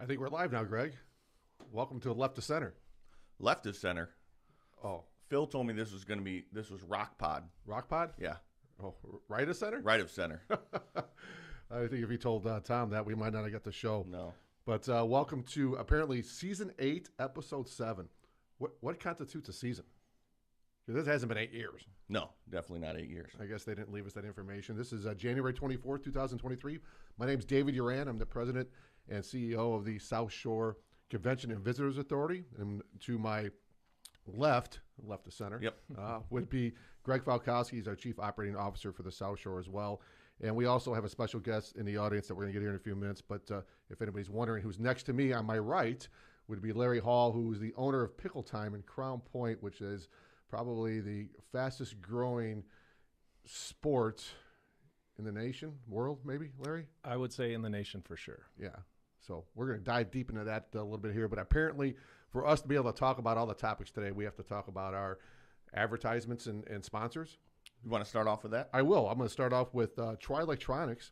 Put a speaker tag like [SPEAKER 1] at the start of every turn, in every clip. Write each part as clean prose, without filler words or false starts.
[SPEAKER 1] I think we're live now, Greg. Welcome to Left to Center.
[SPEAKER 2] Left of center.
[SPEAKER 1] Oh,
[SPEAKER 2] Phil told me this was LOCPOD.
[SPEAKER 1] Rock Pod?
[SPEAKER 2] Yeah.
[SPEAKER 1] Oh, right of center?
[SPEAKER 2] Right of center.
[SPEAKER 1] I think if you told Tom that, we might not have got the show.
[SPEAKER 2] No.
[SPEAKER 1] But welcome to apparently Season 8, Episode 7. What constitutes a season? Because this hasn't been 8 years.
[SPEAKER 2] No, definitely not 8 years.
[SPEAKER 1] I guess they didn't leave us that information. This is January 24th, 2023. My name's David Uran. I'm the president and CEO of the South Shore Convention and Visitors Authority. And to my left of center,
[SPEAKER 2] Yep.
[SPEAKER 1] would be Greg Falkowski. He's our Chief Operating Officer for the South Shore as well. And we also have a special guest in the audience that we're going to get here in a few minutes. But if anybody's wondering who's next to me on my right, would be Larry Hall, who is the owner of Pickle Time in Crown Point, which is probably the fastest growing sport in the nation, world, maybe, Larry?
[SPEAKER 3] I would say in the nation for sure.
[SPEAKER 1] Yeah. So we're going to dive deep into that a little bit here. But apparently, for us to be able to talk about all the topics today, we have to talk about our advertisements and sponsors.
[SPEAKER 2] You want to start off with that?
[SPEAKER 1] I will. I'm going to start off with Tri Electronics.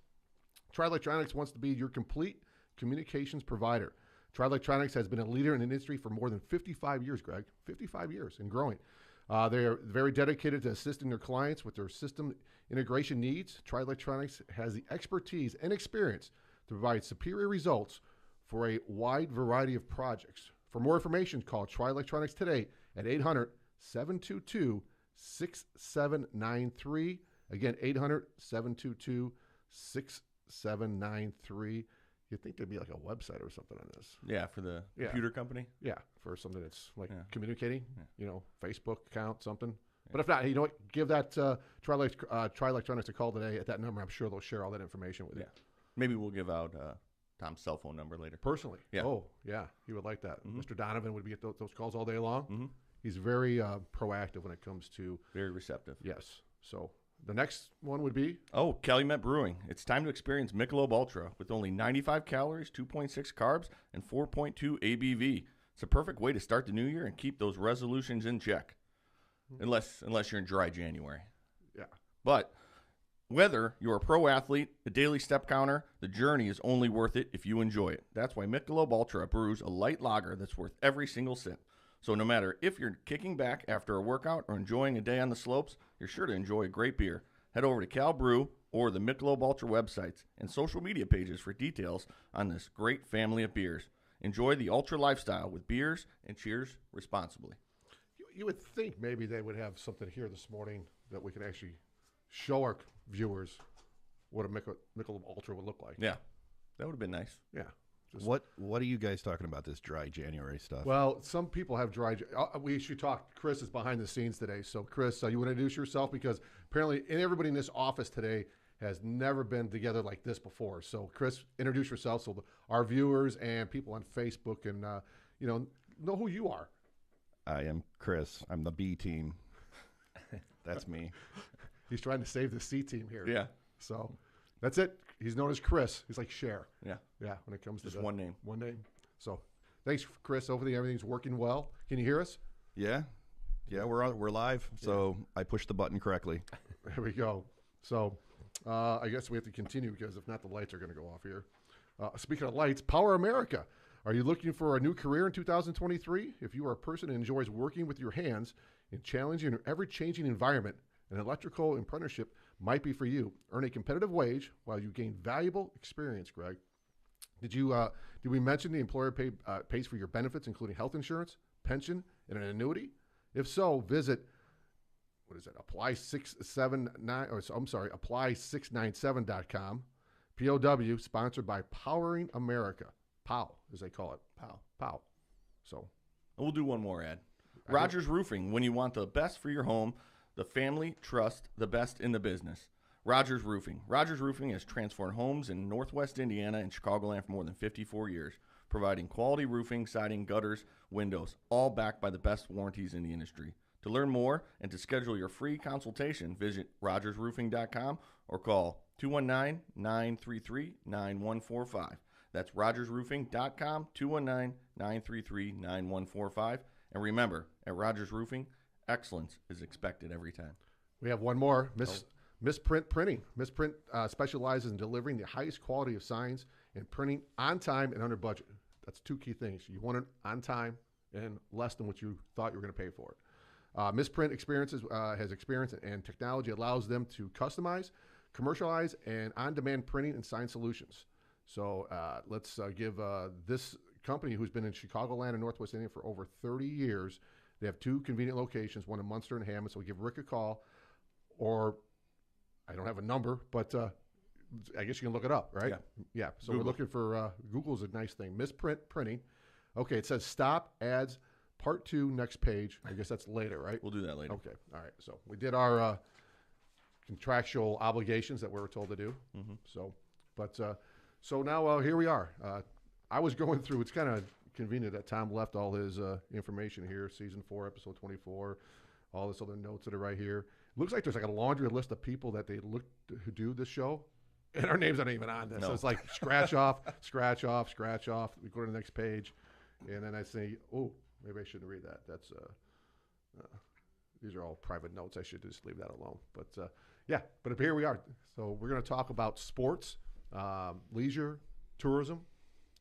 [SPEAKER 1] Tri Electronics wants to be your complete communications provider. Tri Electronics has been a leader in the industry for more than 55 years, Greg. 55 years and growing. They are very dedicated to assisting their clients with their system integration needs. Tri Electronics has the expertise and experience to provide superior results for a wide variety of projects. For more information, call Tri Electronics today at 800-722-6793. Again, 800-722-6793. You'd think there'd be like a website or something on this.
[SPEAKER 2] Yeah, for the computer company.
[SPEAKER 1] Yeah, for something that's like
[SPEAKER 2] Yeah.
[SPEAKER 1] communicating,
[SPEAKER 2] Yeah.
[SPEAKER 1] Facebook account, something. But if not, you know what? Give that Tri Electronics a call today at that number. I'm sure they'll share all that information with you.
[SPEAKER 2] Yeah. Maybe we'll give out Tom's cell phone number later.
[SPEAKER 1] Personally.
[SPEAKER 2] Yeah.
[SPEAKER 1] Oh, yeah. He would like that.
[SPEAKER 2] Mhm.
[SPEAKER 1] Mr. Donovan would be at those calls all day long.
[SPEAKER 2] Mm-hmm.
[SPEAKER 1] He's very proactive when it comes to,
[SPEAKER 2] Very receptive.
[SPEAKER 1] yes. So the next one would be,
[SPEAKER 2] Oh, Calumet Brewing. It's time to experience Michelob Ultra with only 95 calories, 2.6 carbs, and 4.2 ABV. It's a perfect way to start the new year and keep those resolutions in check. Unless you're in dry January.
[SPEAKER 1] yeah.
[SPEAKER 2] But whether you're a pro athlete, a daily step counter, the journey is only worth it if you enjoy it. That's why Michelob Ultra brews a light lager that's worth every single sip. So no matter if you're kicking back after a workout or enjoying a day on the slopes, you're sure to enjoy a great beer. Head over to Cal Brew or the Michelob Ultra websites and social media pages for details on this great family of beers. Enjoy the Ultra lifestyle with beers and cheers responsibly.
[SPEAKER 1] You would think maybe they would have something here this morning that we could actually show our viewers what a Michelob Ultra would look like.
[SPEAKER 2] Yeah, that would have been nice.
[SPEAKER 1] Yeah. Just,
[SPEAKER 4] What are you guys talking about, this dry January stuff?
[SPEAKER 1] Well, some people have dry. We should talk. Chris is behind the scenes today. So, Chris, you want to introduce yourself? Because apparently everybody in this office today has never been together like this before. So, Chris, introduce yourself so our viewers and people on Facebook and, know who you are.
[SPEAKER 4] I am Chris. I'm the B team. That's me.
[SPEAKER 1] He's trying to save the C team here.
[SPEAKER 2] Yeah,
[SPEAKER 1] So, that's it. He's known as Chris. He's like Cher.
[SPEAKER 2] yeah,
[SPEAKER 1] Yeah, when it comes
[SPEAKER 2] just
[SPEAKER 1] to
[SPEAKER 2] one name.
[SPEAKER 1] One name. So, thanks, Chris. Hopefully everything's working well. Can you hear us?
[SPEAKER 4] Yeah, we're live. So I pushed the button correctly.
[SPEAKER 1] There we go. So I guess we have to continue because if not, the lights are going to go off here. Speaking of lights, Power America. Are you looking for a new career in 2023? If you are a person who enjoys working with your hands in challenging or ever-changing environment, an electrical apprenticeship might be for you. Earn a competitive wage while you gain valuable experience, Greg. Did we mention the employer pays for your benefits, including health insurance, pension, and an annuity? If so, visit, apply697.com. POW, sponsored by Powering America. POW, as they call it. POW. So,
[SPEAKER 2] And we'll do one more ad. Rogers Roofing, when you want the best for your home, the family trust the best in the business. Rogers Roofing. Rogers Roofing has transformed homes in Northwest Indiana and Chicagoland for more than 54 years, providing quality roofing, siding, gutters, windows, all backed by the best warranties in the industry. To learn more and to schedule your free consultation, visit rogersroofing.com or call 219-933-9145. That's rogersroofing.com, 219-933-9145. And remember, at Rogers Roofing, excellence is expected every time.
[SPEAKER 1] we have one more. Misprint Printing. Misprint specializes in delivering the highest quality of signs and printing on time and under budget. That's two key things. You want it on time and less than what you thought you were going to pay for it. Misprint Experiences has experience and technology allows them to customize, commercialize, and on-demand printing and sign solutions. So let's give this company, who's been in Chicagoland and Northwest Indiana for over 30 years. They have two convenient locations, one in Munster and Hammond. So we give Rick a call, or I don't have a number, but I guess you can look it up, right? Yeah. So
[SPEAKER 2] Google.
[SPEAKER 1] we're looking for Google's a nice thing. Misprint printing. Okay, it says stop ads, part 2, next page. I guess that's later, right?
[SPEAKER 2] We'll do that later.
[SPEAKER 1] Okay, all right. So we did our contractual obligations that we were told to do.
[SPEAKER 2] Mm-hmm.
[SPEAKER 1] So now here we are. I was going through. It's kind of convenient that Tom left all his information here. Season 4, episode 24, all this other notes that are right here. It looks like there's like a laundry list of people that they looked who do this show, and our names aren't even on this.
[SPEAKER 2] No.
[SPEAKER 1] So it's like scratch off, scratch off, scratch off. We go to the next page, and then I say, oh, maybe I shouldn't read that. That's these are all private notes. I should just leave that alone. But yeah, but here we are. So we're going to talk about sports, leisure, tourism,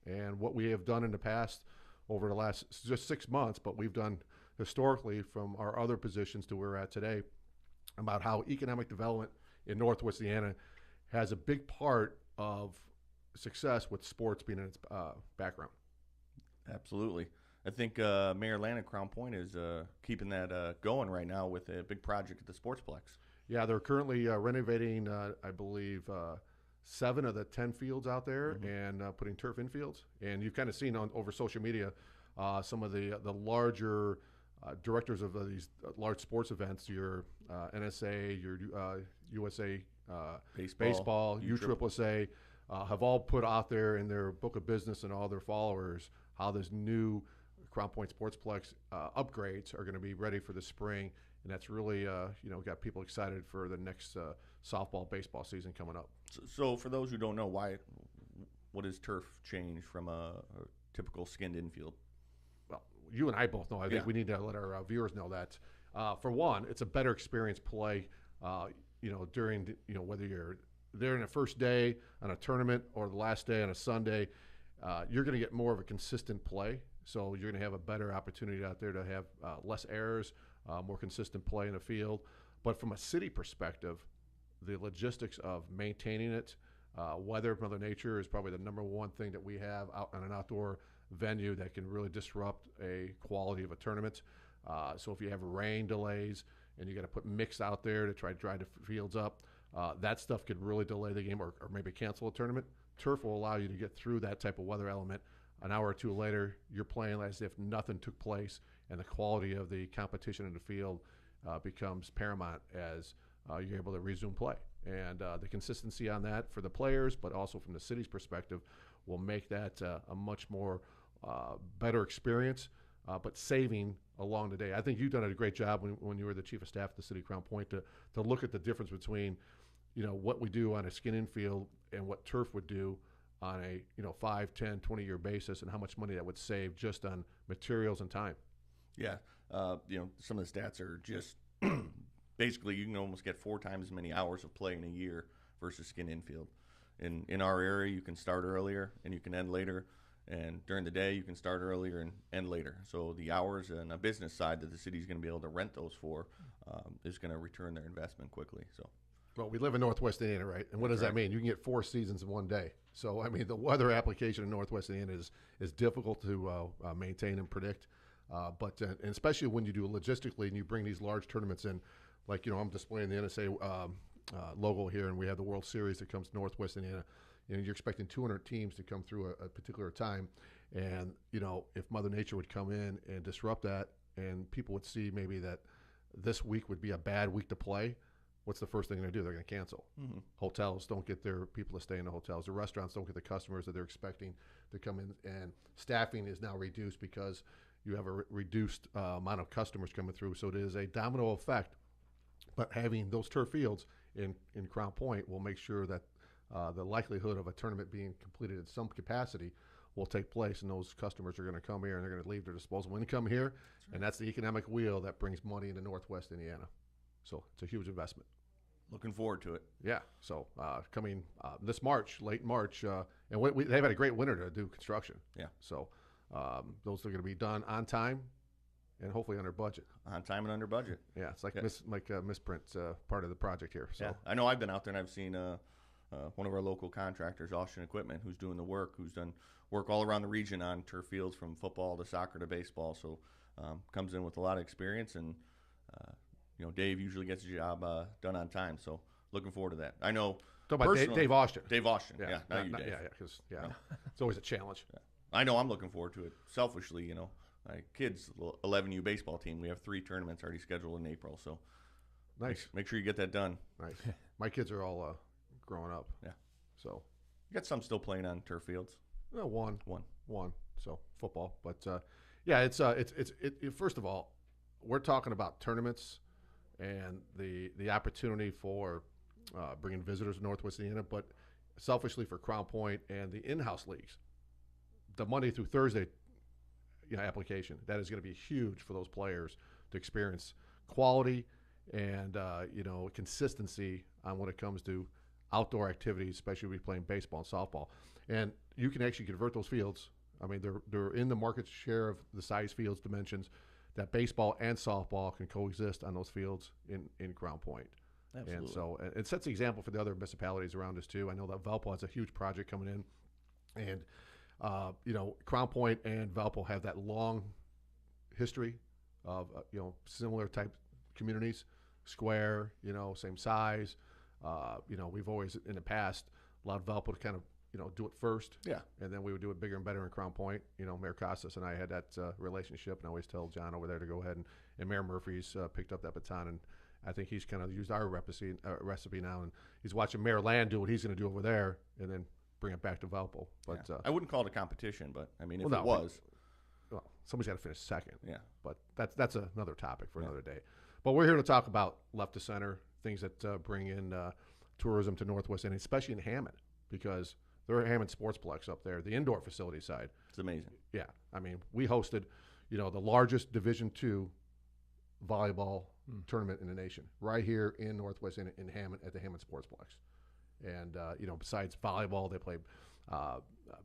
[SPEAKER 1] and what we have done in the past over the last just 6 months, but we've done historically from our other positions to where we're at today, about how economic development in Northwest Indiana has a big part of success with sports being in its background.
[SPEAKER 2] Absolutely. I think Mayor Land of Crown Point is keeping that going right now with a big project at the Sportsplex.
[SPEAKER 1] Yeah, they're currently renovating, I believe, 7 of the 10 fields out there, and putting turf infields. And you've kind of seen over social media some of the larger directors of these large sports events, your NSA, your USA Baseball, USSSA, have all put out there in their book of business and all their followers how this new Crown Point Sportsplex upgrades are going to be ready for the spring. And that's really, got people excited for the next softball, baseball season coming up.
[SPEAKER 2] So for those who don't know, what is turf change from a typical skinned infield?
[SPEAKER 1] Well, you and I both know. I think we need to let our viewers know that. For one, it's a better experience play. During whether you're there in the first day on a tournament or the last day on a Sunday, you're going to get more of a consistent play. So you're going to have a better opportunity out there to have less errors, more consistent play in the field. But from a city perspective, the logistics of maintaining it, weather, Mother Nature is probably the number one thing that we have out on an outdoor venue that can really disrupt a quality of a tournament. So if you have rain delays and you got to put mix out there to try to dry the fields up, that stuff could really delay the game or maybe cancel a tournament. Turf will allow you to get through that type of weather element. An hour or two later, you're playing as if nothing took place, and the quality of the competition in the field becomes paramount as you're able to resume play. And the consistency on that for the players, but also from the city's perspective, will make that a much more better experience, but saving along the day. I think you've done a great job when you were the chief of staff at the city of Crown Point to look at the difference between, what we do on a skin infield and what turf would do on a 5, 10, 20-year basis, and how much money that would save just on materials and time.
[SPEAKER 2] Yeah, some of the stats are just basically you can almost get 4 times as many hours of play in a year versus skin infield. In our area, you can start earlier and you can end later, and during the day you can start earlier and end later. So the hours and a business side that the city's going to be able to rent those for is going to return their investment quickly. So.
[SPEAKER 1] Well, we live in Northwest Indiana, right? And what does that mean? You can get 4 seasons in one day. So, I mean, the weather application in Northwest Indiana is difficult to maintain and predict. But especially when you do it logistically and you bring these large tournaments in, like, I'm displaying the NSA logo here, and we have the World Series that comes to Northwest Indiana. You're expecting 200 teams to come through a particular time. And, if Mother Nature would come in and disrupt that, and people would see maybe that this week would be a bad week to play, what's the first thing they're going to do? They're going to cancel. Mm-hmm. Hotels don't get their people to stay in the hotels. The restaurants don't get the customers that they're expecting to come in. And staffing is now reduced because you have a reduced amount of customers coming through. So it is a domino effect. But having those turf fields in Crown Point will make sure that the likelihood of a tournament being completed in some capacity will take place, and those customers are going to come here and they're going to leave their disposable income here. That's right. And that's the economic wheel that brings money into Northwest Indiana. So it's a huge investment.
[SPEAKER 2] Looking forward to it.
[SPEAKER 1] Yeah. So coming this March, late March, and they've had a great winter to do construction.
[SPEAKER 2] Yeah.
[SPEAKER 1] So those are going to be done on time and hopefully under budget.
[SPEAKER 2] On time and under budget.
[SPEAKER 1] Yeah, it's like
[SPEAKER 2] Yeah.
[SPEAKER 1] misprint part of the project here. So
[SPEAKER 2] Yeah, I know I've been out there and I've seen one of our local contractors, Austin Equipment, who's doing the work, who's done work all around the region on turf fields from football to soccer to baseball. So comes in with a lot of experience, and Dave usually gets the job done on time. So looking forward to that. I know.
[SPEAKER 1] talk about Dave Austin.
[SPEAKER 2] Dave Austin. Yeah, not you, Dave.
[SPEAKER 1] Yeah, because it's always a challenge.
[SPEAKER 2] Yeah. I know I'm looking forward to it. Selfishly, my kids' 11U baseball team, we have 3 tournaments already scheduled in April. So
[SPEAKER 1] Nice.
[SPEAKER 2] make sure you get that done.
[SPEAKER 1] Nice. My kids are all growing up.
[SPEAKER 2] Yeah.
[SPEAKER 1] So
[SPEAKER 2] You got some still playing on turf fields.
[SPEAKER 1] one.
[SPEAKER 2] One.
[SPEAKER 1] So football, but it's first of all, we're talking about tournaments and the opportunity for bringing visitors to Northwest Indiana, but selfishly for Crown Point and the in-house leagues, the Monday through Thursday application, that is going to be huge for those players to experience quality and consistency on when it comes to outdoor activities, especially if we're playing baseball and softball. And you can actually convert those fields. I mean, they're in the market share of the size, fields, dimensions that baseball and softball can coexist on those fields in Crown Point.
[SPEAKER 2] Absolutely.
[SPEAKER 1] And so it sets the example for the other municipalities around us too. I know that Valpo has a huge project coming in, and Crown Point and Valpo have that long history of similar type communities, square, same size. We've always in the past allowed Valpo to kind of do it first,
[SPEAKER 2] Yeah.
[SPEAKER 1] and then we would do it bigger and better in Crown Point. Mayor Costas and I had that relationship, and I always tell John over there to go ahead and Mayor Murphy's picked up that baton, and I think he's kind of used our recipe now, and he's watching Mayor Land do what he's going to do over there, and then bring it back to Valpo. But
[SPEAKER 2] Yeah. I wouldn't call it a competition, but I mean, if
[SPEAKER 1] well,
[SPEAKER 2] it
[SPEAKER 1] no,
[SPEAKER 2] was,
[SPEAKER 1] well, somebody's got to finish second.
[SPEAKER 2] yeah.
[SPEAKER 1] But that's another topic for another day. But we're here to talk about left to center, things that bring in tourism to Northwest, and especially in Hammond, because they're Hammond Sportsplex up there, the indoor facility side.
[SPEAKER 2] It's amazing.
[SPEAKER 1] Yeah, I mean, we hosted, the largest Division II volleyball tournament in the nation, right here in Northwest in Hammond at the Hammond Sportsplex. And besides volleyball, they play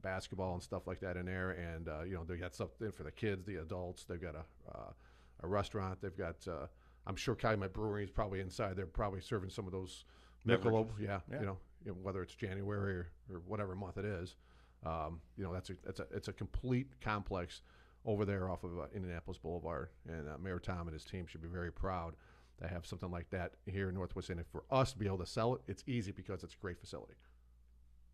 [SPEAKER 1] basketball and stuff like that in there. And they got something for the kids, the adults. They've got a restaurant. They've got I'm sure Calumet Brewery is probably inside. They're probably serving some of those Michelob.
[SPEAKER 2] Yeah.
[SPEAKER 1] Whether it's January or whatever month it is. It's a complete complex over there off of Indianapolis Boulevard, and Mayor Tom and his team should be very proud to have something like that here in Northwest. And for us to be able to sell it, it's easy because it's a great facility.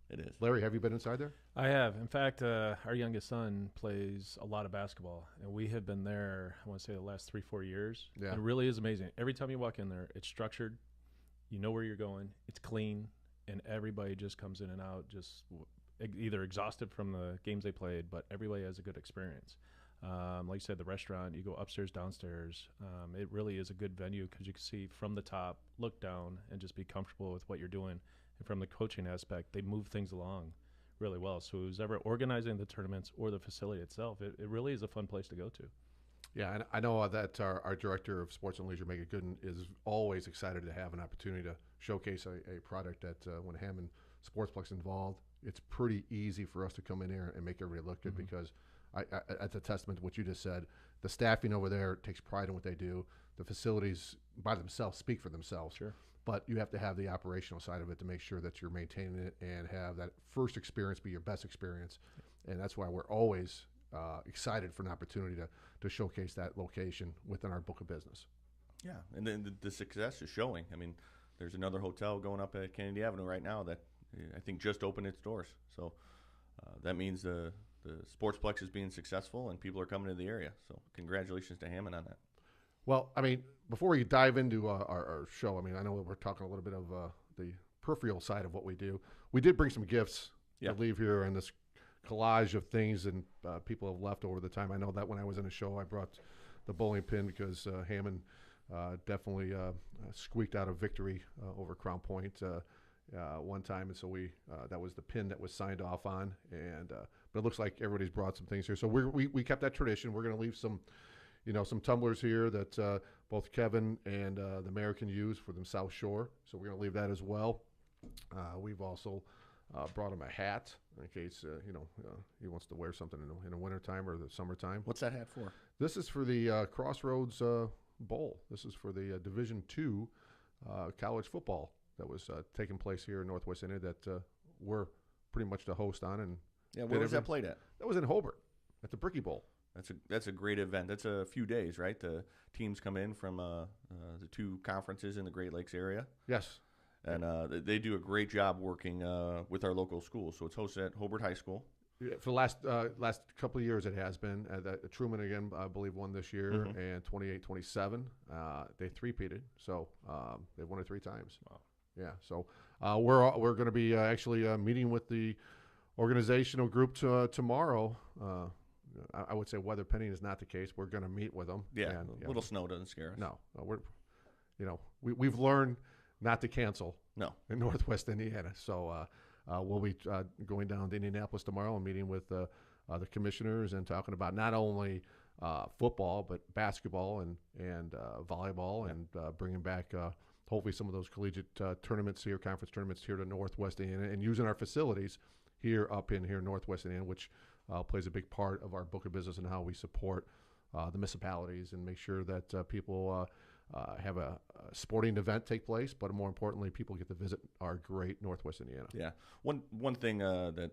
[SPEAKER 2] It is.
[SPEAKER 1] Larry, have you been inside there?
[SPEAKER 3] I have. In fact, our youngest son plays a lot of basketball, and we have been there, I want to say, the last 3-4 years.
[SPEAKER 1] Yeah.
[SPEAKER 3] And it really is amazing. Every time you walk in there, it's structured. You know where you're going. It's clean, and everybody just comes in and out just either exhausted from the games they played, but everybody has a good experience. Like you said, the restaurant, you go upstairs, downstairs. It really is a good venue because you can see from the top, look down, and just be comfortable with what you're doing. And from the coaching aspect, they move things along really well. So who's ever organizing the tournaments or the facility itself, it really is a fun place to go to.
[SPEAKER 1] Yeah, and I know that our director of sports and leisure, Megan Gooden, is always excited to have an opportunity to showcase a product that when Hammond Sportsplex involved, it's pretty easy for us to come in here and make everybody look good because that's a testament to what you just said. The staffing over there takes pride in what they do. The facilities by themselves speak for themselves.
[SPEAKER 3] Sure.
[SPEAKER 1] But you have to have the operational side of it to make sure that you're maintaining it and have that first experience be your best experience. And that's why we're always excited for an opportunity to showcase that location within our book of business.
[SPEAKER 2] Yeah, and then the success is showing. I mean, there's another hotel going up at Kennedy Avenue right now that I think just opened its doors. So that means the Sportsplex is being successful and people are coming to the area. So congratulations to Hammond on that.
[SPEAKER 1] Well, I mean, before we dive into our show, I mean, I know that we're talking a little bit of the peripheral side of what we do. We did bring some gifts to leave here in this collage of things and people have left over the time. I know that when I was in a show, I brought the bowling pin because Hammond definitely squeaked out a victory over Crown Point one time, and so that was the pin that was signed off on. And but it looks like everybody's brought some things here, so we kept that tradition. We're going to leave some some tumblers here that both Kevin and the mayor can use for the South Shore. So we're going to leave that as well. We've also brought him a hat in case, he wants to wear something in the wintertime or the summertime.
[SPEAKER 2] What's that hat for?
[SPEAKER 1] This is for the Crossroads Bowl. This is for the Division II college football that was taking place here in Northwest Indiana that we're pretty much the host on. And
[SPEAKER 2] Yeah, where was that played at?
[SPEAKER 1] that was in Hobart at the Bricky Bowl.
[SPEAKER 2] That's a great event. That's a few days, right? The teams come in from the two conferences in the Great Lakes area.
[SPEAKER 1] Yes.
[SPEAKER 2] And they do a great job working with our local schools. So it's hosted at Hobart High School.
[SPEAKER 1] Yeah, for the last couple of years, it has been. Truman, again, I believe, won this year, and 28-27. They three-peated, so they've won it 3 times.
[SPEAKER 3] Wow.
[SPEAKER 1] Yeah, so we're going to be actually meeting with the organizational group tomorrow. I would say weather pending is not the case. We're going to meet with them.
[SPEAKER 2] Yeah,
[SPEAKER 1] and,
[SPEAKER 2] a little snow doesn't scare us.
[SPEAKER 1] No, we've learned not to cancel.
[SPEAKER 2] No.
[SPEAKER 1] In Northwest Indiana. So we'll be going down to Indianapolis tomorrow and meeting with the commissioners and talking about not only football but basketball and volleyball and bringing back hopefully some of those collegiate tournaments here, conference tournaments here to Northwest Indiana, and using our facilities here in Northwest Indiana, which plays a big part of our book of business and how we support the municipalities and make sure that people have a sporting event take place, but more importantly, people get to visit our great Northwest Indiana.
[SPEAKER 2] Yeah. One thing that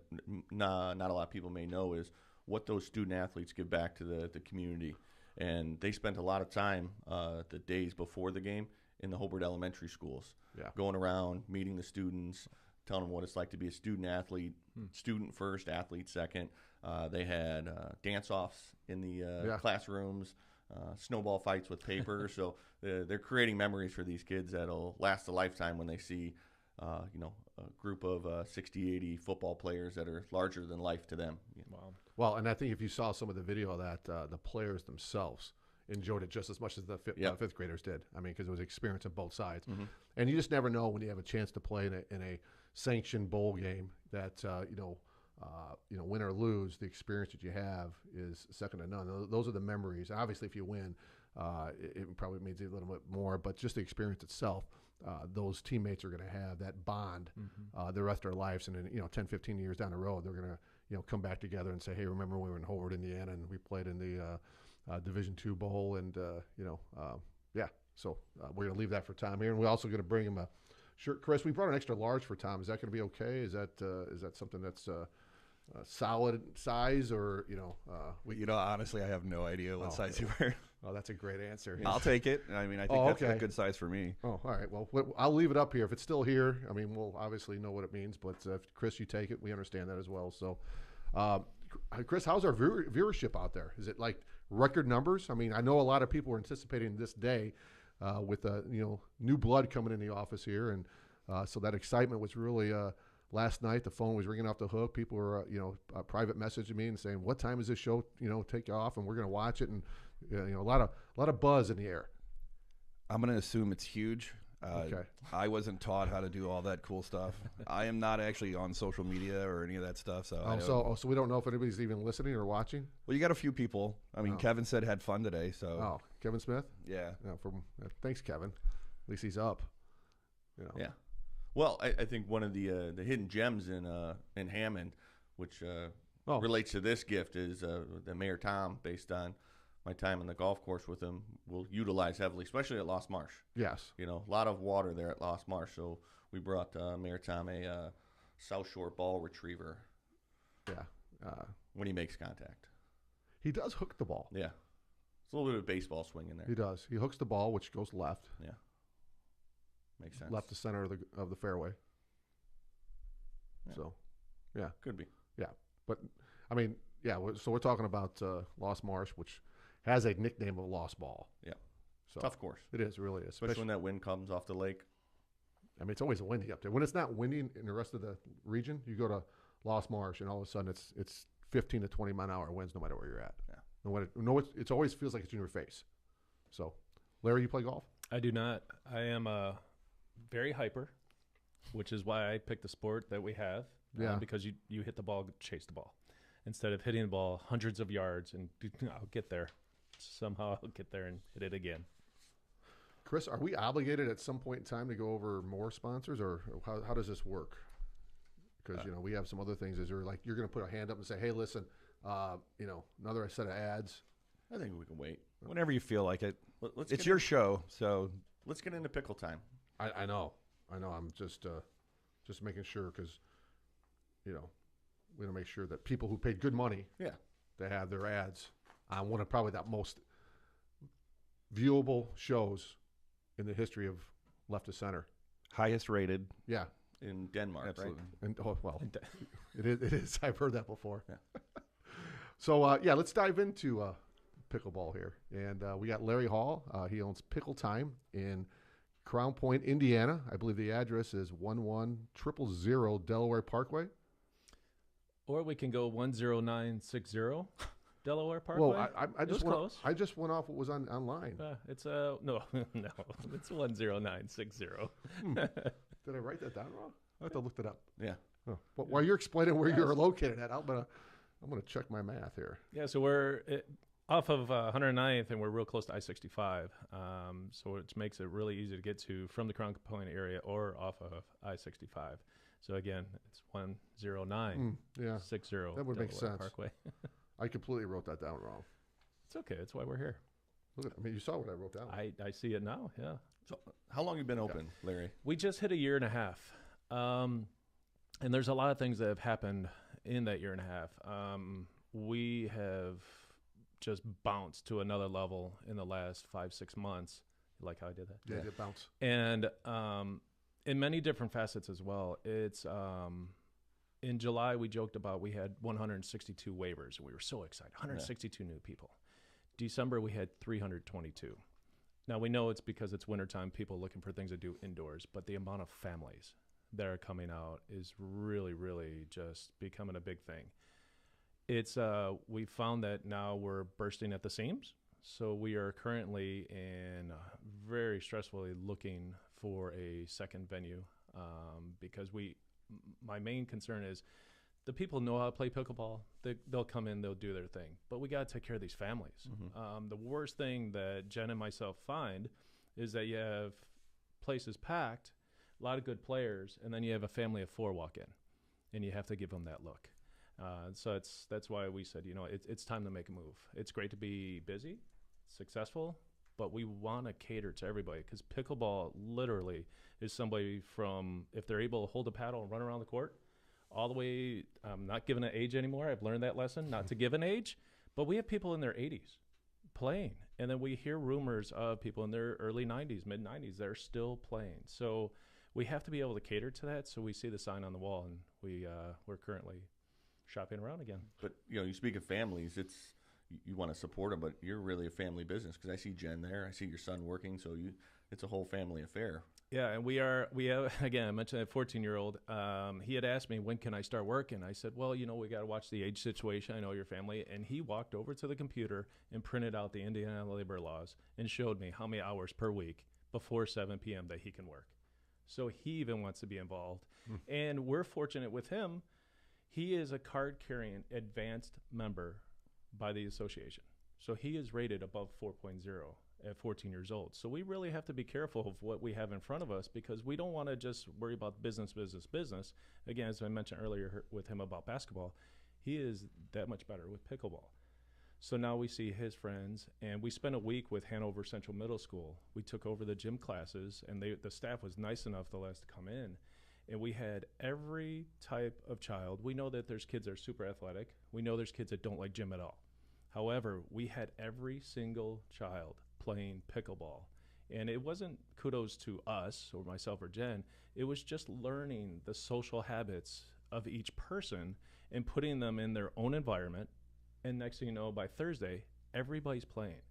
[SPEAKER 2] not a lot of people may know is what those student athletes give back to the community. And they spent a lot of time the days before the game in the Hobart elementary schools, going around, meeting the students, telling them what it's like to be a student athlete, student first, athlete second. They had dance-offs in the classrooms, snowball fights with paper. So they're creating memories for these kids that'll last a lifetime when they see, a group of 60, 80 football players that are larger than life to them.
[SPEAKER 3] Wow.
[SPEAKER 1] Well, and I think if you saw some of the video of that, the players themselves enjoyed it just as much as the fifth graders did. I mean, because it was experience on both sides. And you just never know when you have a chance to play in a sanctioned bowl game that, win or lose, the experience that you have is second to none. Those are the memories. Obviously, if you win, it probably means a little bit more, but just the experience itself, those teammates are going to have that bond the rest of their lives. And then, 10, 15 years down the road, they're going to, come back together and say, hey, remember when we were in Hobart, Indiana, and we played in the Division II Bowl, and, So we're going to leave that for Tom here. And we're also going to bring him a shirt. Chris, we brought an extra large for Tom. Is that going to be okay? Is that something that's solid size, or
[SPEAKER 4] honestly, I have no idea what size you wear.
[SPEAKER 1] Oh, that's a great answer.
[SPEAKER 4] I'll take it. I mean, I think that's a good size for me.
[SPEAKER 1] Oh, all right. Well, I'll leave it up here. If it's still here, I mean, we'll obviously know what it means. But if Chris, you take it, we understand that as well. So, Chris, how's our viewership out there? Is it like record numbers? I mean, I know a lot of people are anticipating this day with new blood coming in the office here, and so that excitement was really. Last night, the phone was ringing off the hook. People were, private messaging me and saying, "What time is this show? Take off, and we're going to watch it." And a lot of buzz in the air.
[SPEAKER 4] I'm going to assume it's huge.
[SPEAKER 1] Okay.
[SPEAKER 4] I wasn't taught how to do all that cool stuff. I am not actually on social media or any of that stuff. So
[SPEAKER 1] so we don't know if anybody's even listening or watching.
[SPEAKER 4] Well, you got a few people. I mean, Kevin said had fun today. So
[SPEAKER 1] Kevin Smith.
[SPEAKER 4] Yeah.
[SPEAKER 1] Thanks, Kevin. At least he's up.
[SPEAKER 2] Yeah. Well, I think one of the hidden gems in Hammond, which relates to this gift, is that Mayor Tom, based on my time on the golf course with him, will utilize heavily, especially at Lost Marsh.
[SPEAKER 1] Yes.
[SPEAKER 2] A lot of water there at Lost Marsh, so we brought Mayor Tom a South Shore ball retriever.
[SPEAKER 1] Yeah.
[SPEAKER 2] When he makes contact.
[SPEAKER 1] He does hook the ball.
[SPEAKER 2] Yeah. It's a little bit of baseball swing in there.
[SPEAKER 1] He does. He hooks the ball, which goes left.
[SPEAKER 2] Yeah. Makes sense.
[SPEAKER 1] Left to center of the fairway.
[SPEAKER 2] Yeah.
[SPEAKER 1] So, yeah.
[SPEAKER 2] Could be.
[SPEAKER 1] Yeah. But, I mean, so we're talking about Lost Marsh, which has a nickname of Lost Ball.
[SPEAKER 2] Yeah.
[SPEAKER 1] So
[SPEAKER 2] tough course.
[SPEAKER 1] It is, really.
[SPEAKER 2] Especially when that wind comes off the lake.
[SPEAKER 1] I mean, it's always windy up there. When it's not windy in the rest of the region, you go to Lost Marsh, and all of a sudden it's 15 to 20 mile an hour winds no matter where you're at. Yeah. It always feels like it's in your face. So, Larry, you play golf?
[SPEAKER 3] I do not. I am very hyper, which is why I picked the sport that we have. Because you hit the ball, chase the ball, instead of hitting the ball hundreds of yards and I'll get there. somehow I'll get there and hit it again.
[SPEAKER 1] Chris, are we obligated at some point in time to go over more sponsors, or how does this work? Because we have some other things. Is there like you're going to put a hand up and say, "Hey, listen, another set of ads."
[SPEAKER 2] I think we can wait.
[SPEAKER 4] Whenever you feel like it.
[SPEAKER 2] Let's
[SPEAKER 4] It's
[SPEAKER 2] get
[SPEAKER 4] your show, so
[SPEAKER 2] Let's get into pickle time.
[SPEAKER 1] I know. I'm just making sure because we want to make sure that people who paid good money,
[SPEAKER 2] Yeah.
[SPEAKER 1] to have their ads on one of probably the most viewable shows in the history of left to center.
[SPEAKER 4] highest rated.
[SPEAKER 1] Yeah,
[SPEAKER 2] In Denmark,
[SPEAKER 4] Absolutely.
[SPEAKER 1] and it is. I've heard that before.
[SPEAKER 2] Yeah.
[SPEAKER 1] So let's dive into pickleball here, and we got Larry Hall. He owns Pickle Time in Crown Point, Indiana. I believe the address is 11000 Delaware Parkway.
[SPEAKER 3] Or we can go 10960 Delaware Parkway.
[SPEAKER 1] Well, I
[SPEAKER 3] It was
[SPEAKER 1] just went.
[SPEAKER 3] close.
[SPEAKER 1] I just went off what was online.
[SPEAKER 3] It's no, it's 10960.
[SPEAKER 1] Did I write that down wrong? I have to look it up.
[SPEAKER 2] Yeah.
[SPEAKER 1] Oh. But while you're explaining where you're located at, I'm gonna check my math here.
[SPEAKER 3] Yeah, so we're off of 109th, and we're real close to I-65. So it makes it really easy to get to from the Crown Point area or off of I-65. So again, it's 10960
[SPEAKER 1] Yeah, that would make
[SPEAKER 3] Delaware
[SPEAKER 1] sense.
[SPEAKER 3] Parkway.
[SPEAKER 1] I completely wrote that down wrong.
[SPEAKER 3] It's okay. That's why we're here.
[SPEAKER 1] Look at, you saw what I wrote down.
[SPEAKER 3] I see it now. Yeah.
[SPEAKER 2] So how long you been open, Larry?
[SPEAKER 3] We just hit a year and a half. And there's a lot of things that have happened in that year and a half. We have just bounced to another level in the last 5-6 months. You like how I did that?
[SPEAKER 1] Yeah, it bounce.
[SPEAKER 3] And in many different facets as well. It's in July we joked about we had 162 waivers. We were so excited. 162 new people. December we had 322. Now we know it's because it's wintertime, people looking for things to do indoors, but the amount of families that are coming out is really, really just becoming a big thing. It's we found that now we're bursting at the seams. So we are currently in very stressfully looking for a second venue because my main concern is the people know how to play pickleball. They'll come in, they'll do their thing. But we got to take care of these families.
[SPEAKER 2] Mm-hmm.
[SPEAKER 3] The worst thing that Jen and myself find is that you have places packed, a lot of good players, and then you have a family of 4 walk in, and you have to give them that look. So that's why we said, it's time to make a move. It's great to be busy, successful, but we want to cater to everybody because pickleball literally is somebody from, if they're able to hold a paddle and run around the court, all the way, I'm not giving an age anymore. I've learned that lesson, not to give an age, but we have people in their 80s playing. And then we hear rumors of people in their early 90s, mid 90s, that are still playing. So we have to be able to cater to that. So we see the sign on the wall, and we're currently shopping around again.
[SPEAKER 2] But you speak of families, you want to support them, but you're really a family business because I see Jen there, I see your son working, so it's a whole family affair.
[SPEAKER 3] Yeah, and we have again, I mentioned that 14-year-old. He had asked me, when can I start working? I said, well, we got to watch the age situation. I know your family. And he walked over to the computer and printed out the Indiana labor laws and showed me how many hours per week before 7 p.m. that he can work. So he even wants to be involved. And we're fortunate with him. He is a card-carrying advanced member by the association. So he is rated above 4.0 at 14 years old. So we really have to be careful of what we have in front of us because we don't want to just worry about business. Again, as I mentioned earlier with him about basketball, he is that much better with pickleball. So now we see his friends, and we spent a week with Hanover Central Middle School. We took over the gym classes, and the staff was nice enough to let us come in. And we had every type of child. We know that there's kids that are super athletic. We know there's kids that don't like gym at all. However, we had every single child playing pickleball. And it wasn't kudos to us or myself or Jen. It was just learning the social habits of each person and putting them in their own environment. And next thing you know, by Thursday, everybody's playing.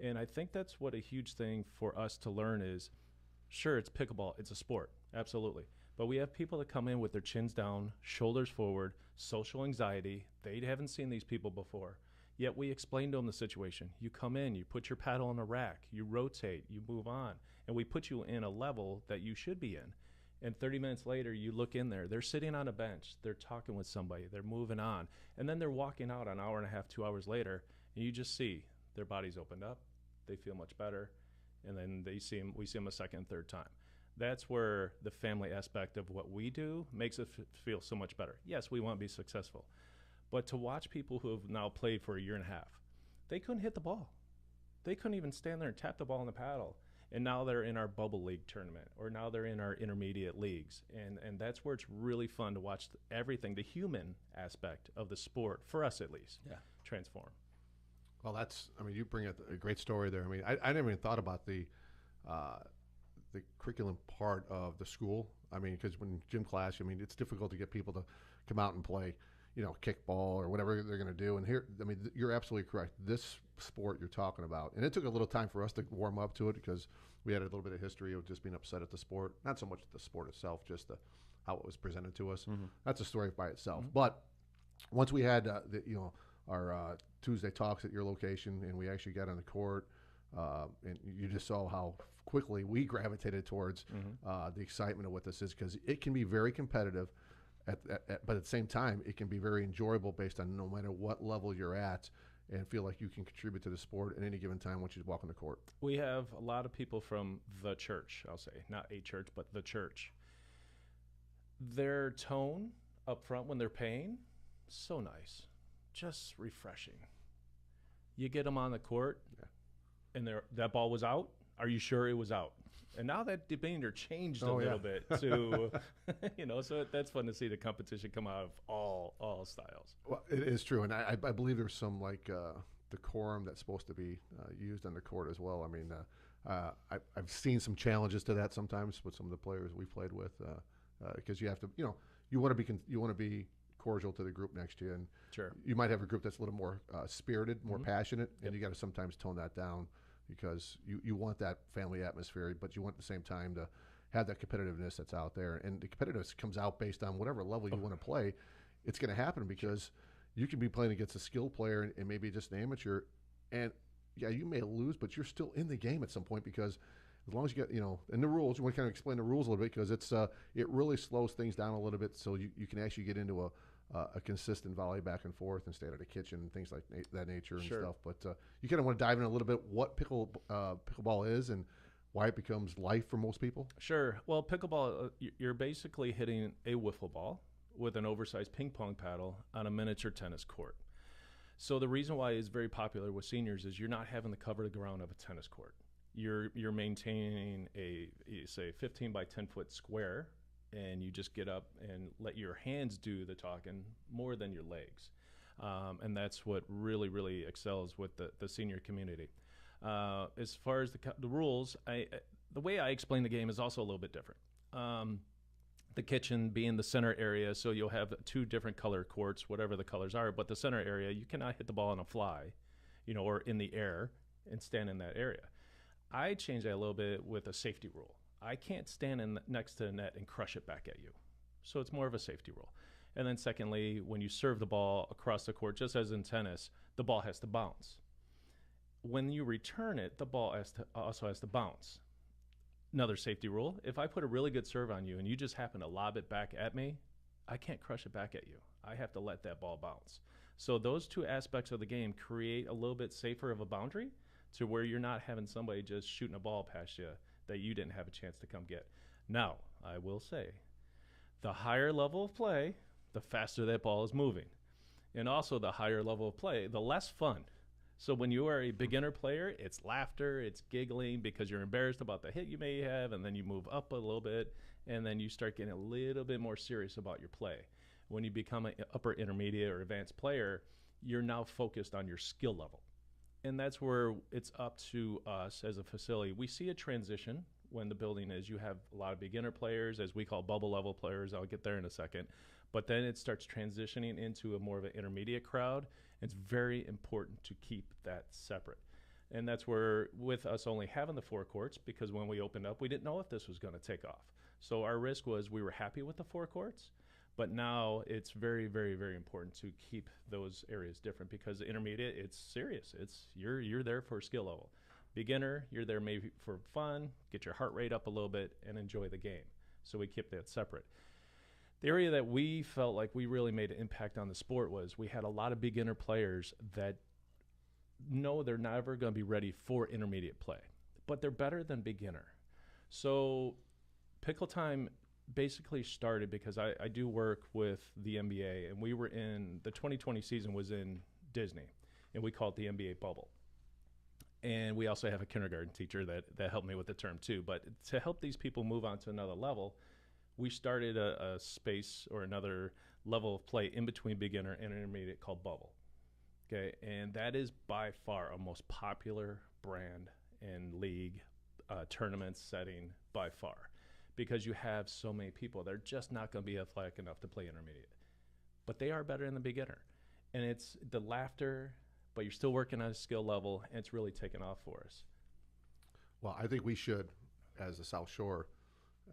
[SPEAKER 3] And I think that's what a huge thing for us to learn is, sure, it's pickleball. It's a sport. Absolutely. But we have people that come in with their chins down, shoulders forward, social anxiety. They haven't seen these people before. Yet we explain to them the situation. You come in, you put your paddle on a rack, you rotate, you move on, and we put you in a level that you should be in. And 30 minutes later, you look in there. They're sitting on a bench. They're talking with somebody. They're moving on. And then they're walking out an hour and a half, 2 hours later, and you just see their bodies opened up, they feel much better, and then we see them a second and third time. That's where the family aspect of what we do makes it feel so much better. Yes, we want to be successful, but to watch people who have now played for a year and a half, they couldn't hit the ball. They couldn't even stand there and tap the ball in the paddle. And now they're in our bubble league tournament, or now they're in our intermediate leagues. And that's where it's really fun to watch everything, the human aspect of the sport, for us at least, transform.
[SPEAKER 1] Well, you bring up a great story there. I mean, I never even thought about the curriculum part of the school. I mean, because when gym class, I mean, it's difficult to get people to come out and play, kickball or whatever they're going to do. And here, I mean, you're absolutely correct. This sport you're talking about, and it took a little time for us to warm up to it because we had a little bit of history of just being upset at the sport. Not so much the sport itself, just how it was presented to us. Mm-hmm. That's a story by itself. Mm-hmm. But once we had our Tuesday talks at your location, and we actually got on the court, and you just saw how quickly we gravitated towards the excitement of what this is, because it can be very competitive, but at the same time, it can be very enjoyable based on no matter what level you're at, and feel like you can contribute to the sport at any given time once you walk on the court.
[SPEAKER 3] We have a lot of people from the church, I'll say, not a church, but the church. Their tone up front when they're paying, so nice, just refreshing. You get them on the court, and that ball was out. Are you sure it was out? And now that demeanor changed a little bit to, so that's fun to see the competition come out of all styles.
[SPEAKER 1] Well, it is true. And I believe there's some decorum that's supposed to be used on the court as well. I mean, I've seen some challenges to that sometimes with some of the players we've played with, because you have to, you want to be cordial to the group next to you. And
[SPEAKER 3] sure,
[SPEAKER 1] you might have a group that's a little more spirited, more passionate, and you got to sometimes tone that down, because you want that family atmosphere, but you want at the same time to have that competitiveness that's out there. And the competitiveness comes out based on whatever level you want to play. It's going to happen because you can be playing against a skilled player and maybe just an amateur, and you may lose, but you're still in the game at some point, because as long as you get, and the rules, you want to kind of explain the rules a little bit, because it really slows things down a little bit, so you can actually get into a consistent volley back and forth and stay out of the kitchen and things like that nature and stuff. But you kind of want to dive in a little bit what pickleball is and why it becomes life for most people.
[SPEAKER 3] Sure. Well, pickleball, you're basically hitting a wiffle ball with an oversized ping pong paddle on a miniature tennis court. So the reason why it's very popular with seniors is you're not having to cover the ground of a tennis court. You're maintaining a 15 by 10 foot square, and you just get up and let your hands do the talking more than your legs. And that's what really, really excels with the senior community. As far as the rules, the way I explain the game is also a little bit different. The kitchen being the center area, so you'll have 2 different color courts, whatever the colors are, but the center area, you cannot hit the ball on a fly, or in the air and stand in that area. I change that a little bit with a safety rule. I can't stand next to the net and crush it back at you. So it's more of a safety rule. And then secondly, when you serve the ball across the court, just as in tennis, the ball has to bounce. When you return it, the ball also has to bounce. Another safety rule, if I put a really good serve on you and you just happen to lob it back at me, I can't crush it back at you. I have to let that ball bounce. So those 2 aspects of the game create a little bit safer of a boundary to where you're not having somebody just shooting a ball past you that you didn't have a chance to come get. Now, I will say, the higher level of play, the faster that ball is moving. And also the higher level of play, the less fun. So when you are a beginner player, it's laughter, it's giggling because you're embarrassed about the hit you may have, and then you move up a little bit, and then you start getting a little bit more serious about your play. When you become an upper intermediate or advanced player, you're now focused on your skill level. And that's where it's up to us as a facility. We see a transition when the building is. You have a lot of beginner players, as we call bubble level players. I'll get there in a second. But then it starts transitioning into a more of an intermediate crowd. It's very important to keep that separate. And that's where, with us only having the 4 courts, because when we opened up, we didn't know if this was going to take off. So our risk was we were happy with the 4 courts. But now it's very, very, very important to keep those areas different, because the intermediate, it's serious. It's you're there for skill level. Beginner, you're there maybe for fun, get your heart rate up a little bit, and enjoy the game. So we keep that separate. The area that we felt like we really made an impact on the sport was we had a lot of beginner players that no, they're never going to be ready for intermediate play, but they're better than beginner. So Pickle Time basically started because I do work with the NBA, and we were in the 2020 season was in Disney, and we call it the NBA bubble. And we also have a kindergarten teacher that helped me with the term too. But to help these people move on to another level, we started a space or another level of play in between beginner and intermediate called bubble. Okay, and that is by far our most popular brand and league tournament setting by far, because you have so many people. They're just not going to be athletic enough to play intermediate, but they are better in the beginner. And it's the laughter, but you're still working on a skill level, and it's really taken off for us.
[SPEAKER 1] Well, I think we should, as the South Shore,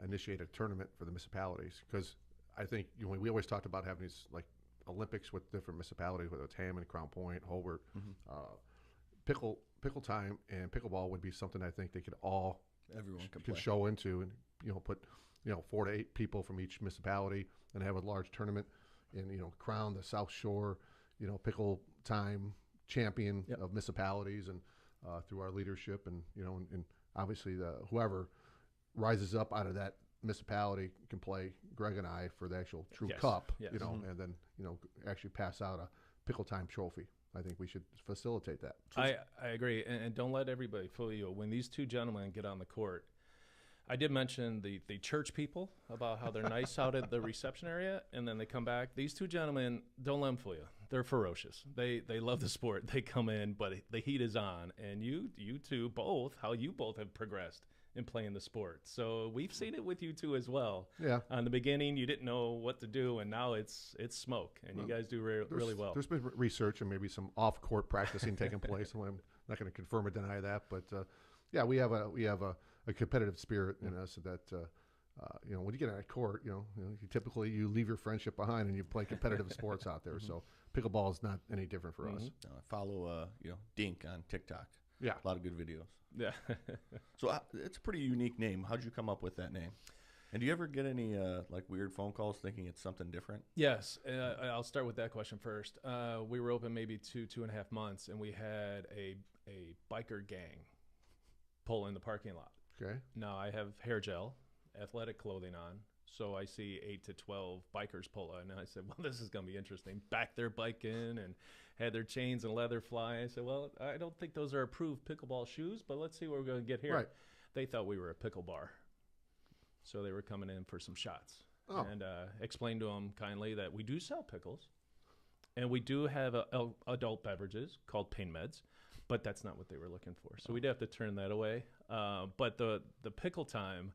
[SPEAKER 1] initiate a tournament for the municipalities, because I think we always talked about having these like Olympics with different municipalities, whether it's Hammond, Crown Point, Hobart. Pickle Time and pickleball would be something I think they could all
[SPEAKER 4] Everyone could
[SPEAKER 1] could
[SPEAKER 4] play.
[SPEAKER 1] show into, and put 4 to 8 people from each municipality and have a large tournament, and crown the South Shore Pickle Time champion of municipalities, and through our leadership, and and obviously whoever rises up out of that municipality can play Greg and I for the actual true cup,
[SPEAKER 3] Yes.
[SPEAKER 1] and then actually pass out a Pickle Time trophy. I think we should facilitate that.
[SPEAKER 3] I agree, and don't let everybody fool you. When these two gentlemen get on the court, I did mention the church people about how they're nice out at the reception area, and then they come back. These two gentlemen, don't let them fool you. They're ferocious. They love the sport. They come in, but the heat is on. And you two both, how you both have progressed in playing the sport. So we've seen it with you two as well.
[SPEAKER 1] Yeah.
[SPEAKER 3] In the beginning, you didn't know what to do, and now it's smoke, and you guys do really well.
[SPEAKER 1] There's been research and maybe some off-court practicing taking place. I'm not going to confirm or deny that, but yeah, we have a competitive spirit in us that when you get on a court, you typically leave your friendship behind and you play competitive sports out there. So pickleball is not any different for us.
[SPEAKER 2] I follow Dink on TikTok.
[SPEAKER 1] Yeah,
[SPEAKER 2] A lot of good videos.
[SPEAKER 3] Yeah.
[SPEAKER 2] So it's a pretty unique name. How'd you come up with that name? And do you ever get any like weird phone calls thinking it's something different?
[SPEAKER 3] Yes, I'll start with that question first. We were open maybe 2.5 months, and we had a biker gang pull in the parking lot.
[SPEAKER 1] Okay.
[SPEAKER 3] Now I have hair gel, athletic clothing on, so I see 8 to 12 bikers pull in, and I said, well, this is going to be interesting. Back there biking and had their chains and leather fly. I said, well, I don't think those are approved pickleball shoes, but let's see what we're going to get here.
[SPEAKER 1] Right.
[SPEAKER 3] They thought we were a pickle bar, so they were coming in for some shots.
[SPEAKER 1] Oh.
[SPEAKER 3] And explained to them kindly that we do sell pickles, and we do have adult beverages called pain meds, but that's not what they were looking for. So we'd have to turn that away. But the Pickle Time,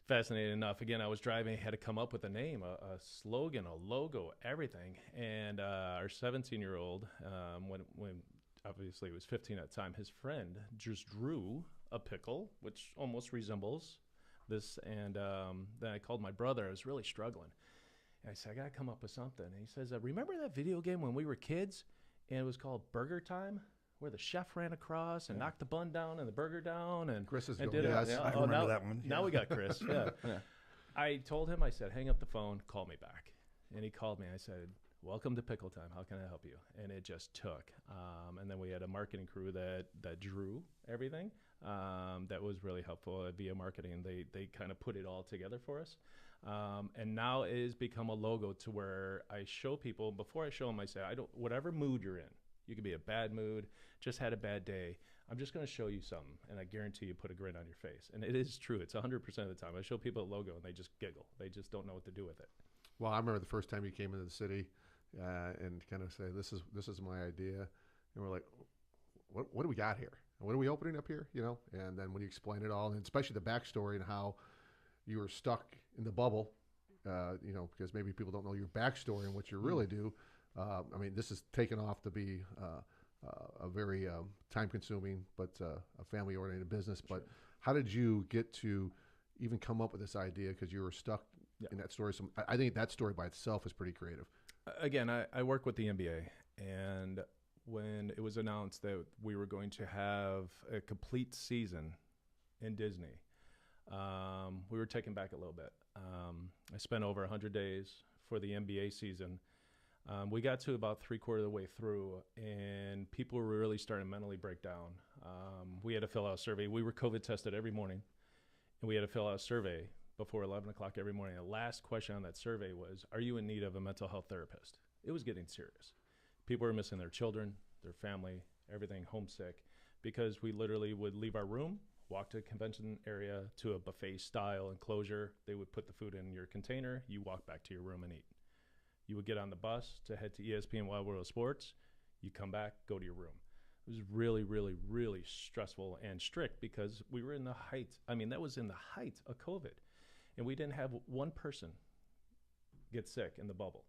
[SPEAKER 3] fascinating enough, again, I was driving, had to come up with a name, a slogan, a logo, everything. And our 17-year-old, when obviously he was 15 at the time, his friend just drew a pickle, which almost resembles this. And then I called my brother. I was really struggling. And I said, I got to come up with something. And he says, remember that video game when we were kids? And it was called Burger Time, where the chef ran across and knocked the bun down and the burger down and
[SPEAKER 1] Chris is
[SPEAKER 3] and
[SPEAKER 1] going,
[SPEAKER 3] did
[SPEAKER 1] yes.
[SPEAKER 3] it.
[SPEAKER 4] I remember that one.
[SPEAKER 3] Now we got Chris. Yeah. I told him, I said, hang up the phone, call me back. And he called me. I said, welcome to Pickle Time. How can I help you? And it just took. And then we had a marketing crew that drew everything. That was really helpful via marketing. They kind of put it all together for us. And now it has become a logo to where I show people, before I show them, I say, whatever mood you're in, you could be a bad mood, just had a bad day. I'm just going to show you something, and I guarantee you put a grin on your face. And it is true. It's 100% of the time. I show people a logo, and they just giggle. They just don't know what to do with it.
[SPEAKER 1] Well, I remember the first time you came into the city and kind of say, this is my idea. And we're like, what do we got here? What are we opening up here? And then when you explain it all, and especially the backstory and how you were stuck in the bubble, because maybe people don't know your backstory and what you really do. This is taken off to be a very time-consuming but a family-oriented business. But how did you get to even come up with this idea? Because you were stuck in that story. So I think that story by itself is pretty creative.
[SPEAKER 3] Again, I work with the NBA, and when it was announced that we were going to have a complete season in Disney, we were taken back a little bit. I spent over 100 days for the NBA season. We got to about 3/4 of the way through, and people were really starting to mentally break down. We had to fill out a survey. We were COVID tested every morning, and we had to fill out a survey before 11 o'clock every morning. The last question on that survey was, are you in need of a mental health therapist? It was getting serious. People were missing their children, their family, everything, homesick, because we literally would leave our room, walk to a convention area to a buffet style enclosure. They would put the food in your container. You walk back to your room and eat. You would get on the bus to head to ESPN Wild World of Sports. You come back, go to your room. It was really, really, really stressful and strict because we were in the height. I mean, that was in the height of COVID. And we didn't have one person get sick in the bubble.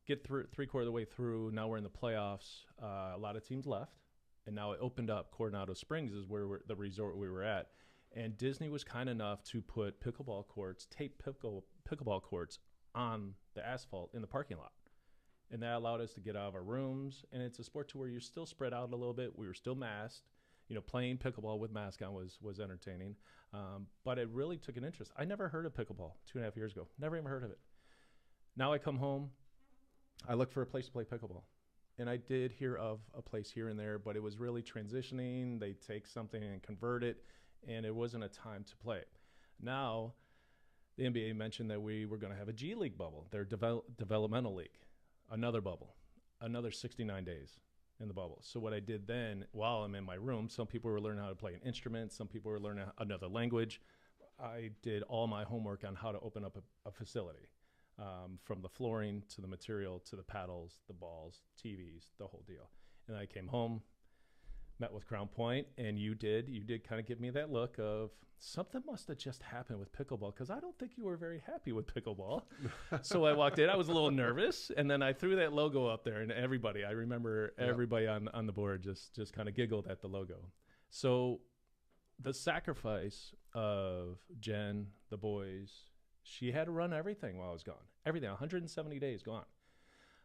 [SPEAKER 3] Get through 3/4 of the way through. Now we're in the playoffs. A lot of teams left. And now it opened up. Coronado Springs is where the resort we were at. And Disney was kind enough to put pickleball courts, tape pickleball courts on the asphalt in the parking lot. And that allowed us to get out of our rooms. And it's a sport to where you're still spread out a little bit. We were still masked. You know, playing pickleball with mask on was entertaining. But it really took an interest. I never heard of pickleball 2.5 years ago. Never even heard of it. Now I come home. I look for a place to play pickleball. And I did hear of a place here and there, but it was really transitioning. They take something and convert it, and it wasn't a time to play it. Now, the NBA mentioned that we were going to have a G League bubble, their developmental league, another bubble, another 69 days in the bubble. So what I did then, while I'm in my room, some people were learning how to play an instrument, some people were learning another language. I did all my homework on how to open up a facility. From the flooring to the material to the paddles, the balls, TVs, the whole deal. And I came home, met with Crown Point, and you did kind of give me that look of something must have just happened with pickleball because I don't think you were very happy with pickleball. So I walked in, I was a little nervous, and then I threw that logo up there, and everybody, I remember everybody on the board just kind of giggled at the logo. So the sacrifice of Jen, the boys, she had to run everything while I was gone. Everything, 170 days gone.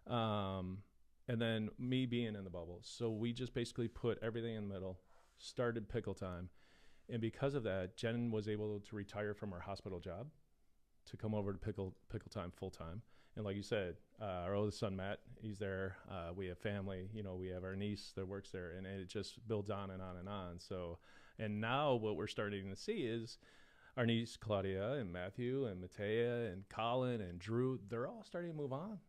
[SPEAKER 3] And then me being in the bubble. So we just basically put everything in the middle, started pickle time. And because of that, Jen was able to retire from her hospital job to come over to pickle time full time. And like you said, our oldest son, Matt, he's there. We have family, you know, we have our niece that works there, and it just builds on and on and on. So, and now what we're starting to see is our niece Claudia and Matthew and Matea and Colin and Drew, they're all starting to move on.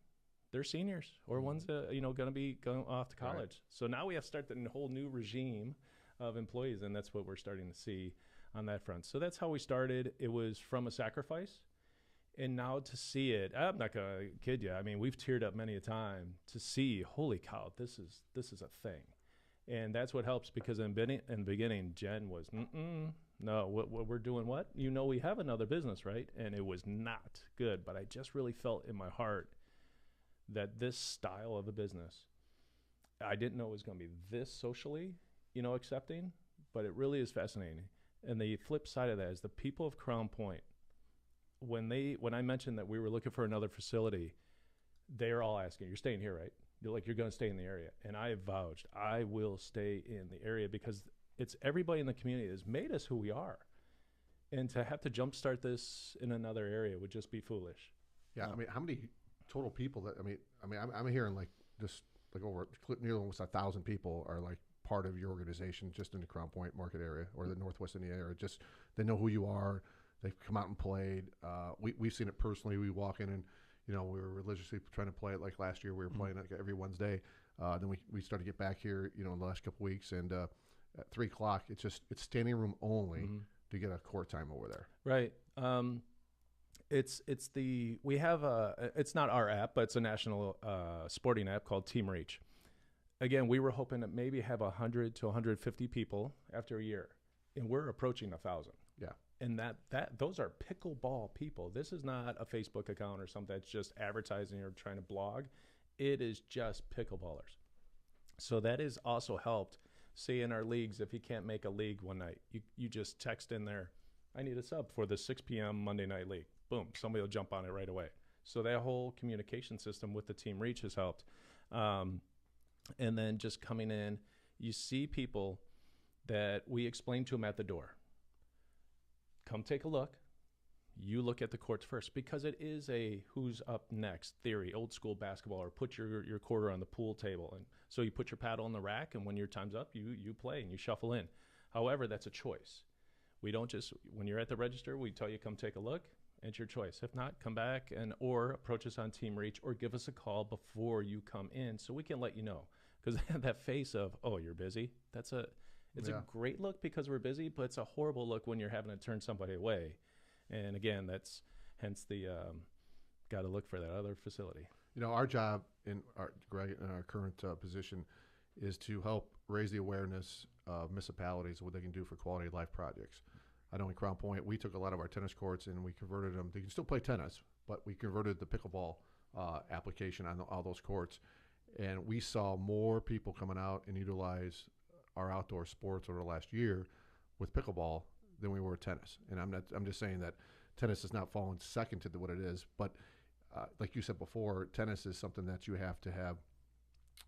[SPEAKER 3] They're seniors or ones that, you know, going to be going off to college. Right. So now we have to start the whole new regime of employees, and that's what we're starting to see on that front. So that's how we started. It was from a sacrifice. And now to see it, I'm not going to kid you. I mean, we've teared up many a time to see, holy cow, this is a thing. And that's what helps because in the beginning, Jen was, no, what we're doing what? You know, we have another business, right? And it was not good. But I just really felt in my heart that this style of a business, I didn't know it was going to be this socially, you know, accepting, but it really is fascinating. And the flip side of that is the people of Crown Point, when I mentioned that we were looking for another facility, they're all asking, you're staying here, right? You're going to stay in the area. And I vouched, I will stay in the area because it's everybody in the community has made us who we are. And to have to jumpstart this in another area would just be foolish.
[SPEAKER 1] Yeah, I mean, how many total people that, I'm hearing like just like over nearly almost 1,000 people are like part of your organization just in the Crown Point market area or the Northwest Indiana area. Just they know who you are. They've come out and played. We've seen it personally. We walk in and, you know, we were religiously trying to play it. Like last year, we were playing it every Wednesday. Then we started to get back here, you know, in the last couple of weeks. And at 3 o'clock, it's standing room only to get a court time over there.
[SPEAKER 3] Right. We have it's not our app, but it's a national sporting app called Team Reach. Again, we were hoping to maybe have 100 to 150 people after a year, and we're approaching 1,000.
[SPEAKER 1] Yeah.
[SPEAKER 3] And those are pickleball people. This is not a Facebook account or something that's just advertising or trying to blog. It is just pickleballers. So that has also helped. Say in our leagues, if you can't make a league one night, you just text in there, I need a sub for the 6 p.m. Monday night league. Boom, somebody will jump on it right away. So that whole communication system with the Team Reach has helped. And then just coming in, you see people that we explain to them at the door. Come take a look. you look at the courts first, because it is a who's up next theory, old school basketball, or put your quarter on the pool table. And so you put your paddle in the rack, and when your time's up, you play and you shuffle in. However, that's a choice. We don't just, when you're at the register, we tell you come take a look. It's your choice. If not, come back or approach us on Team Reach or give us a call before you come in so we can let you know. Because that face of, oh, you're busy, it's a great look because we're busy, but it's a horrible look when you're having to turn somebody away. And again, that's hence the got to look for that other facility.
[SPEAKER 1] You know, our job Greg, in our current position is to help raise the awareness of municipalities, what they can do for quality of life projects. I know in Crown Point, we took a lot of our tennis courts and we converted them. They can still play tennis, but we converted the pickleball application on all those courts. And we saw more people coming out and utilize our outdoor sports over the last year with pickleball than we were tennis. And I'm just saying that tennis has not fallen second to what it is. But like you said before, tennis is something that you have to have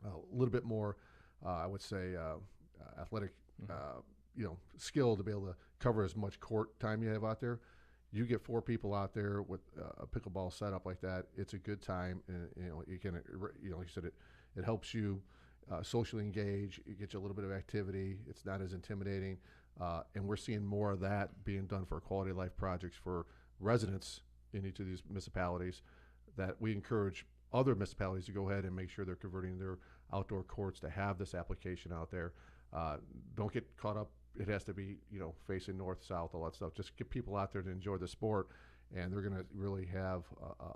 [SPEAKER 1] a little bit more, I would say, athletic, skill to be able to cover as much court time you have out there. You get 4 people out there with a pickleball setup like that. It's a good time, and you can, like you said, it helps you socially engage. It gets you a little bit of activity. It's not as intimidating, and we're seeing more of that being done for quality of life projects for residents in each of these municipalities. That we encourage other municipalities to go ahead and make sure they're converting their outdoor courts to have this application out there. Don't get caught up. It has to be, facing north, south, all that stuff. Just get people out there to enjoy the sport, and they're going to really have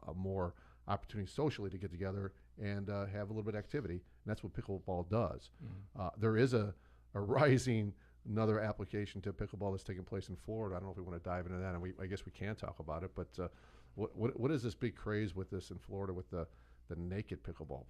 [SPEAKER 1] a more opportunity socially to get together and have a little bit of activity. And that's what pickleball does. Mm-hmm. There is a rising another application to pickleball that's taking place in Florida. I don't know if we want to dive into that, and I guess we can talk about it. But what is this big craze with this in Florida with the naked pickleball?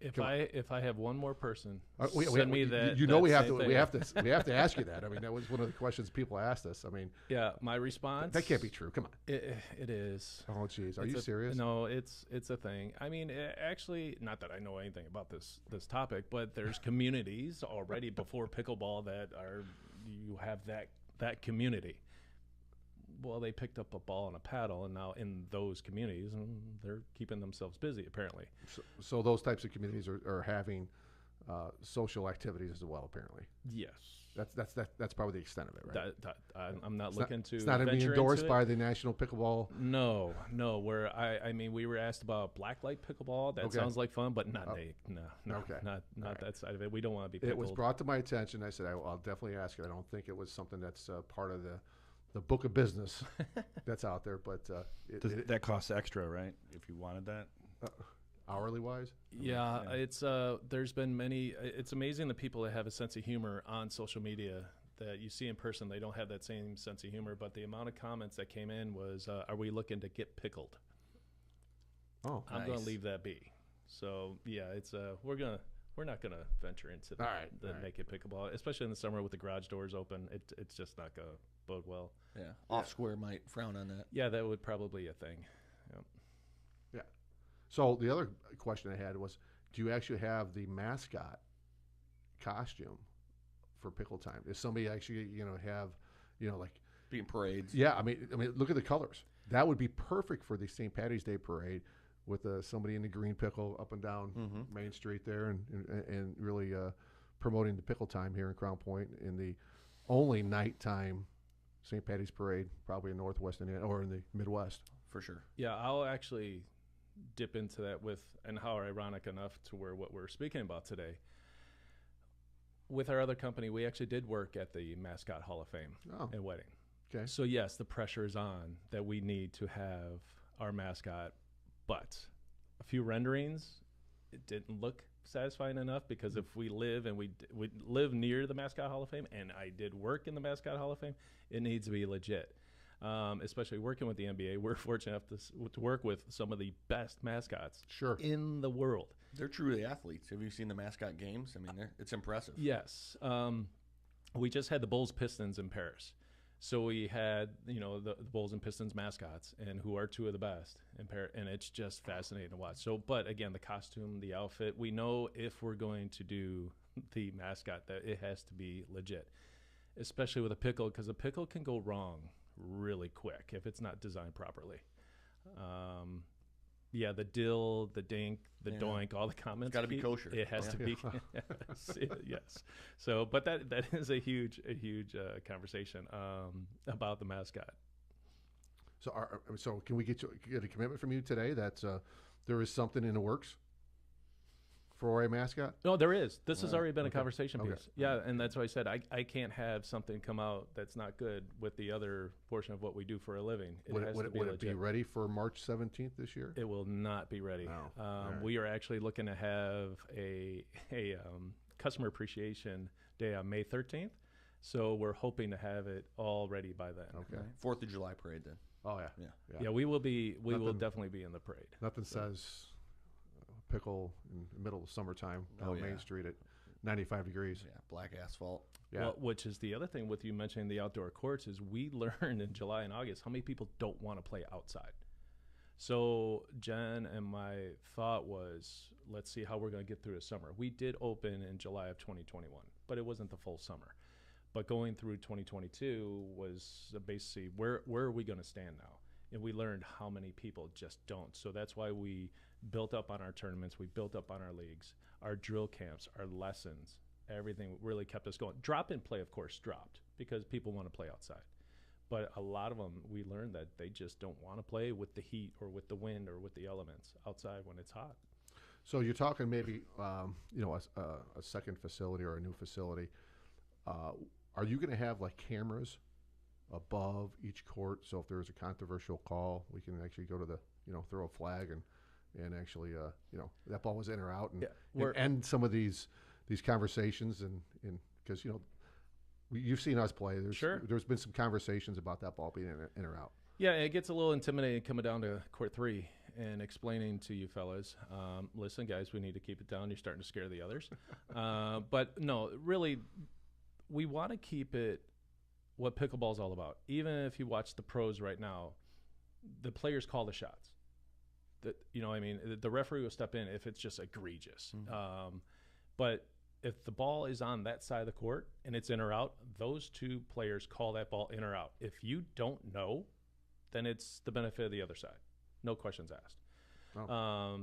[SPEAKER 3] If I have one more person, send me that.
[SPEAKER 1] We have to ask you that. I mean, that was one of the questions people asked us. I mean,
[SPEAKER 3] yeah, my response.
[SPEAKER 1] That can't be true. Come on.
[SPEAKER 3] It is.
[SPEAKER 1] Oh, geez, are you serious?
[SPEAKER 3] No, it's a thing. I mean, actually, not that I know anything about this topic, but there's communities already before pickleball that you have that community. Well, they picked up a ball and a paddle, and now in those communities, they're keeping themselves busy, apparently.
[SPEAKER 1] So those types of communities are having social activities as well, apparently.
[SPEAKER 3] Yes.
[SPEAKER 1] That's probably the extent of it, right?
[SPEAKER 3] I'm not looking to.
[SPEAKER 1] It's not being endorsed by the National Pickleball.
[SPEAKER 3] No. Where I mean, we were asked about blacklight pickleball. That sounds like fun, but not naked. No. Okay. Not right. That side of it. We don't want to be pickled.
[SPEAKER 1] It was brought to my attention. I said I'll definitely ask it. I don't think it was something that's part of the book of business that's out there, but
[SPEAKER 4] that costs extra, right? If you wanted that,
[SPEAKER 1] hourly wise.
[SPEAKER 3] Yeah, it's there's been many. It's amazing the people that have a sense of humor on social media that you see in person. They don't have that same sense of humor, but the amount of comments that came in was, "Are we looking to get pickled?"
[SPEAKER 1] Oh,
[SPEAKER 3] I'm going to leave that be. So yeah, it's we're not gonna venture into the naked pickleball, especially in the summer with the garage doors open. It's just not gonna bode well.
[SPEAKER 2] Yeah, Off Square might frown on that.
[SPEAKER 3] Yeah, that would probably be a thing. Yep.
[SPEAKER 1] Yeah. So the other question I had was, do you actually have the mascot costume for pickle time? Is somebody actually have like
[SPEAKER 2] being parades?
[SPEAKER 1] Yeah, I mean, look at the colors. That would be perfect for the St. Patty's Day parade with somebody in the green pickle up and down Main Street there, and really promoting the pickle time here in Crown Point in the only nighttime St. Patty's parade, probably in Northwest Indiana or in the Midwest.
[SPEAKER 2] For sure.
[SPEAKER 3] Yeah, I'll actually dip into that and how ironic enough to where what we're speaking about today. With our other company, we actually did work at the Mascot Hall of Fame and wedding.
[SPEAKER 1] Okay.
[SPEAKER 3] So yes, the pressure is on that we need to have our mascot, but a few renderings, it didn't look satisfying enough, because if we live and we live near the Mascot Hall of Fame, and I did work in the Mascot Hall of Fame, it needs to be legit. Especially working with the NBA, we're fortunate enough to work with some of the best mascots in the world.
[SPEAKER 2] They're truly athletes. Have you seen the mascot games? I mean, it's impressive.
[SPEAKER 3] Yes. We just had the Bulls Pistons in Paris. So we had, the Bulls and Pistons mascots, and who are two of the best in Paris, and it's just fascinating to watch. So, but again, the costume, the outfit, we know if we're going to do the mascot that it has to be legit, especially with a pickle, because a pickle can go wrong really quick if it's not designed properly. Yeah, the dill, the dink, the doink, all the comments.
[SPEAKER 2] It's got to be kosher.
[SPEAKER 3] It has to be. Yes. So, but that is a huge conversation about the mascot.
[SPEAKER 1] So can we get a commitment from you today that there is something in the works for a mascot?
[SPEAKER 3] No, there is. This has already been a conversation piece.
[SPEAKER 1] Okay.
[SPEAKER 3] Yeah, and that's why I said I can't have something come out that's not good with the other portion of what we do for a living.
[SPEAKER 1] Would it be ready for March 17th this year?
[SPEAKER 3] It will not be ready.
[SPEAKER 1] No. Right.
[SPEAKER 3] We are actually looking to have a customer appreciation day on May 13th. So we're hoping to have it all ready by then.
[SPEAKER 1] Okay.
[SPEAKER 2] 4th of July parade then.
[SPEAKER 1] Oh, yeah.
[SPEAKER 3] Yeah, we will definitely be in the parade.
[SPEAKER 1] Nothing says pickle in the middle of summertime down Main Street at 95 degrees.
[SPEAKER 2] Yeah, black asphalt.
[SPEAKER 1] Yeah.
[SPEAKER 3] Well, which is the other thing with you mentioning the outdoor courts is we learned in July and August how many people don't want to play outside. So Jen and my thought was, let's see how we're going to get through the summer. We did open in July of 2021, but it wasn't the full summer. But going through 2022 was basically where are we going to stand now? And we learned how many people just don't. So that's why we built up on our tournaments. We built up on our leagues, our drill camps, our lessons. Everything really kept us going. Drop-in play, of course, dropped because people want to play outside. But a lot of them, we learned that they just don't want to play with the heat or with the wind or with the elements outside when it's hot.
[SPEAKER 1] So you're talking maybe, a second facility or a new facility. Are you going to have like cameras above each court? So if there's a controversial call, we can actually go to the, throw a flag and actually, that ball was in or out and end some of these conversations and because, you've seen us play. There's been some conversations about that ball being in or out.
[SPEAKER 3] Yeah, it gets a little intimidating coming down to court 3 and explaining to you fellas, listen, guys, we need to keep it down. You're starting to scare the others. But no, really, we want to keep it what pickleball is all about. Even if you watch the pros right now, the players call the shots. The referee will step in if it's just egregious. Mm-hmm. But if the ball is on that side of the court and it's in or out, those two players call that ball in or out. If you don't know, then it's the benefit of the other side. No questions asked. Oh.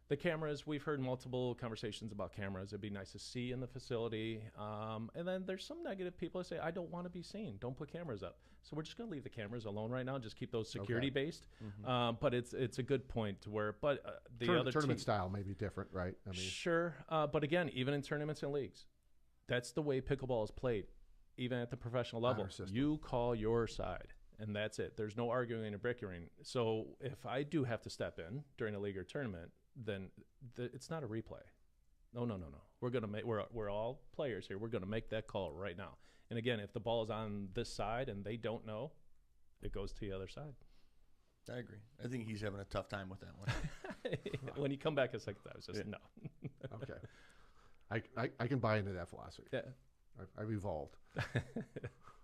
[SPEAKER 3] The cameras, we've heard multiple conversations about cameras. It'd be nice to see in the facility. And then there's some negative people that say, I don't want to be seen. Don't put cameras up. So we're just going to leave the cameras alone right now. Just keep those security based. Mm-hmm. But it's a good point to where, but the other
[SPEAKER 1] tournament style may be different, right? I mean,
[SPEAKER 3] sure. But again, even in tournaments and leagues, that's the way pickleball is played. Even at the professional level, you call your side. And that's it. There's no arguing or bickering. So if I do have to step in during a league or tournament, then it's not a replay. No. We're gonna make. We're all players here. We're gonna make that call right now. And again, if the ball is on this side and they don't know, it goes to the other side.
[SPEAKER 2] I agree. I think he's having a tough time with that one.
[SPEAKER 3] When you come back a second time, it's just no.
[SPEAKER 1] Okay. I can buy into that philosophy.
[SPEAKER 3] Yeah.
[SPEAKER 1] I've evolved.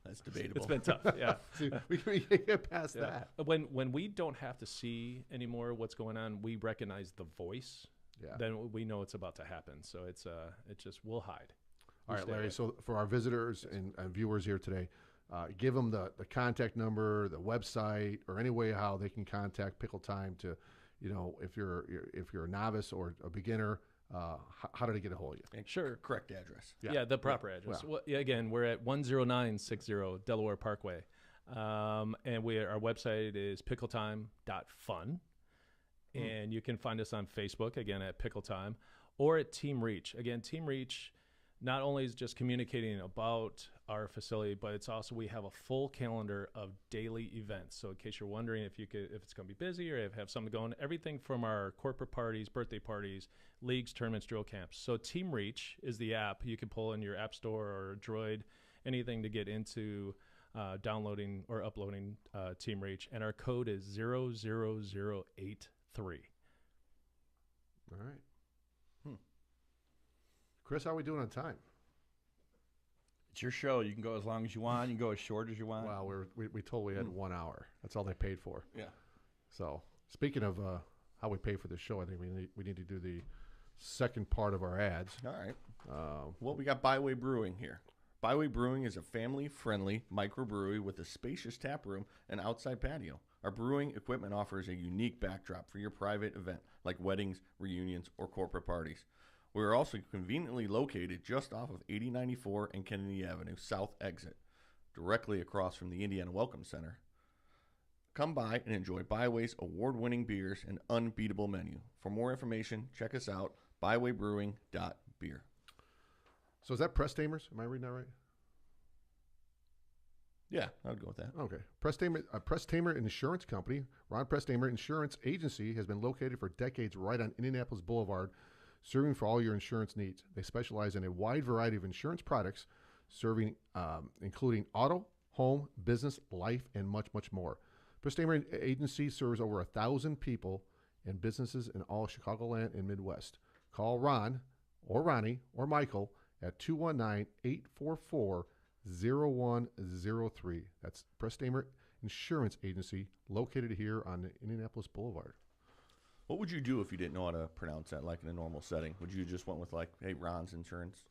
[SPEAKER 2] That's debatable.
[SPEAKER 3] It's been tough, yeah.
[SPEAKER 1] See, we can get past that.
[SPEAKER 3] When we don't have to see anymore what's going on, we recognize the voice. Yeah. Then we know it's about to happen. So it's just we'll hide.
[SPEAKER 1] All right, Larry. So for our visitors and viewers here today, give them the contact number, the website, or any way how they can contact Pickle Time to, if you're a novice or a beginner. How did I get a hold of you?
[SPEAKER 3] Sure.
[SPEAKER 2] Correct address.
[SPEAKER 3] Yeah, the proper address. Well, again, we're at 10960 Delaware Parkway. And our website is pickletime.fun. And you can find us on Facebook, again, at Pickletime, or at Team Reach. Again, Team Reach not only is just communicating about our facility, but it's also we have a full calendar of daily events. So in case you're wondering if it's going to be busy or have something going, everything from our corporate parties, birthday parties, leagues, tournaments, drill camps. So Team Reach is the app you can pull in your app store or Droid, anything to get into downloading or uploading Team Reach. And our code is 00083.
[SPEAKER 1] All right. Chris, how are we doing on time?
[SPEAKER 4] It's your show. You can go as long as you want. You can go as short as you want.
[SPEAKER 1] Wow, we told we had 1 hour. That's all they paid for.
[SPEAKER 2] Yeah.
[SPEAKER 1] So speaking of how we pay for the show, I think we need to do the second part of our ads.
[SPEAKER 2] All right. Well, we got Byway Brewing here. Byway Brewing is a family-friendly microbrewery with a spacious tap room and outside patio. Our brewing equipment offers a unique backdrop for your private event, like weddings, reunions, or corporate parties. We are also conveniently located just off of 8094 and Kennedy Avenue South exit, directly across from the Indiana Welcome Center. Come by and enjoy Byway's award-winning beers and unbeatable menu. For more information, check us out, bywaybrewing.beer.
[SPEAKER 1] So is that Press Tamers? Am I reading that right?
[SPEAKER 2] Yeah, I would go with that.
[SPEAKER 1] Okay. Press Tamer Insurance Company, Ron Press Tamer Insurance Agency, has been located for decades right on Indianapolis Boulevard, serving for all your insurance needs. They specialize in a wide variety of insurance products, serving including auto, home, business, life, and much, much more. Press Tamer Agency serves over 1,000 people and businesses in all Chicagoland and Midwest. Call Ron or Ronnie or Michael at 219-844-0103. That's Press Tamer Insurance Agency, located here on Indianapolis Boulevard.
[SPEAKER 2] What would you do if you didn't know how to pronounce that, like in a normal setting? Would you just went with like, hey, Ron's Insurance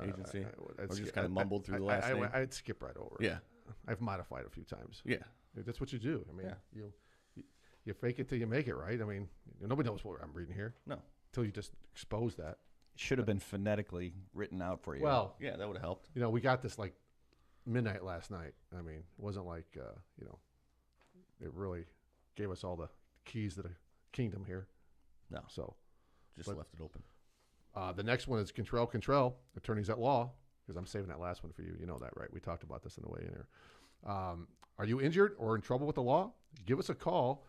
[SPEAKER 2] Agency? Or just kind of mumbled through the last name?
[SPEAKER 1] I'd skip right over it.
[SPEAKER 2] Yeah.
[SPEAKER 1] I've modified a few times.
[SPEAKER 2] Yeah.
[SPEAKER 1] That's what you do. I mean, you fake it till you make it, right? I mean, nobody knows what I'm reading here.
[SPEAKER 2] No.
[SPEAKER 1] Until you just expose that.
[SPEAKER 4] Should have been phonetically written out for you.
[SPEAKER 1] Well,
[SPEAKER 2] Yeah, that would have helped.
[SPEAKER 1] we got this like midnight last night. I mean, it wasn't like, it really gave us all the keys to the kingdom here.
[SPEAKER 2] No.
[SPEAKER 1] So
[SPEAKER 2] Just left it open.
[SPEAKER 1] the next one is Contrell, attorneys at law, because I'm saving that last one for you. You know that, right? We talked about this in the way in there. Are you injured or in trouble with the law? Give us a call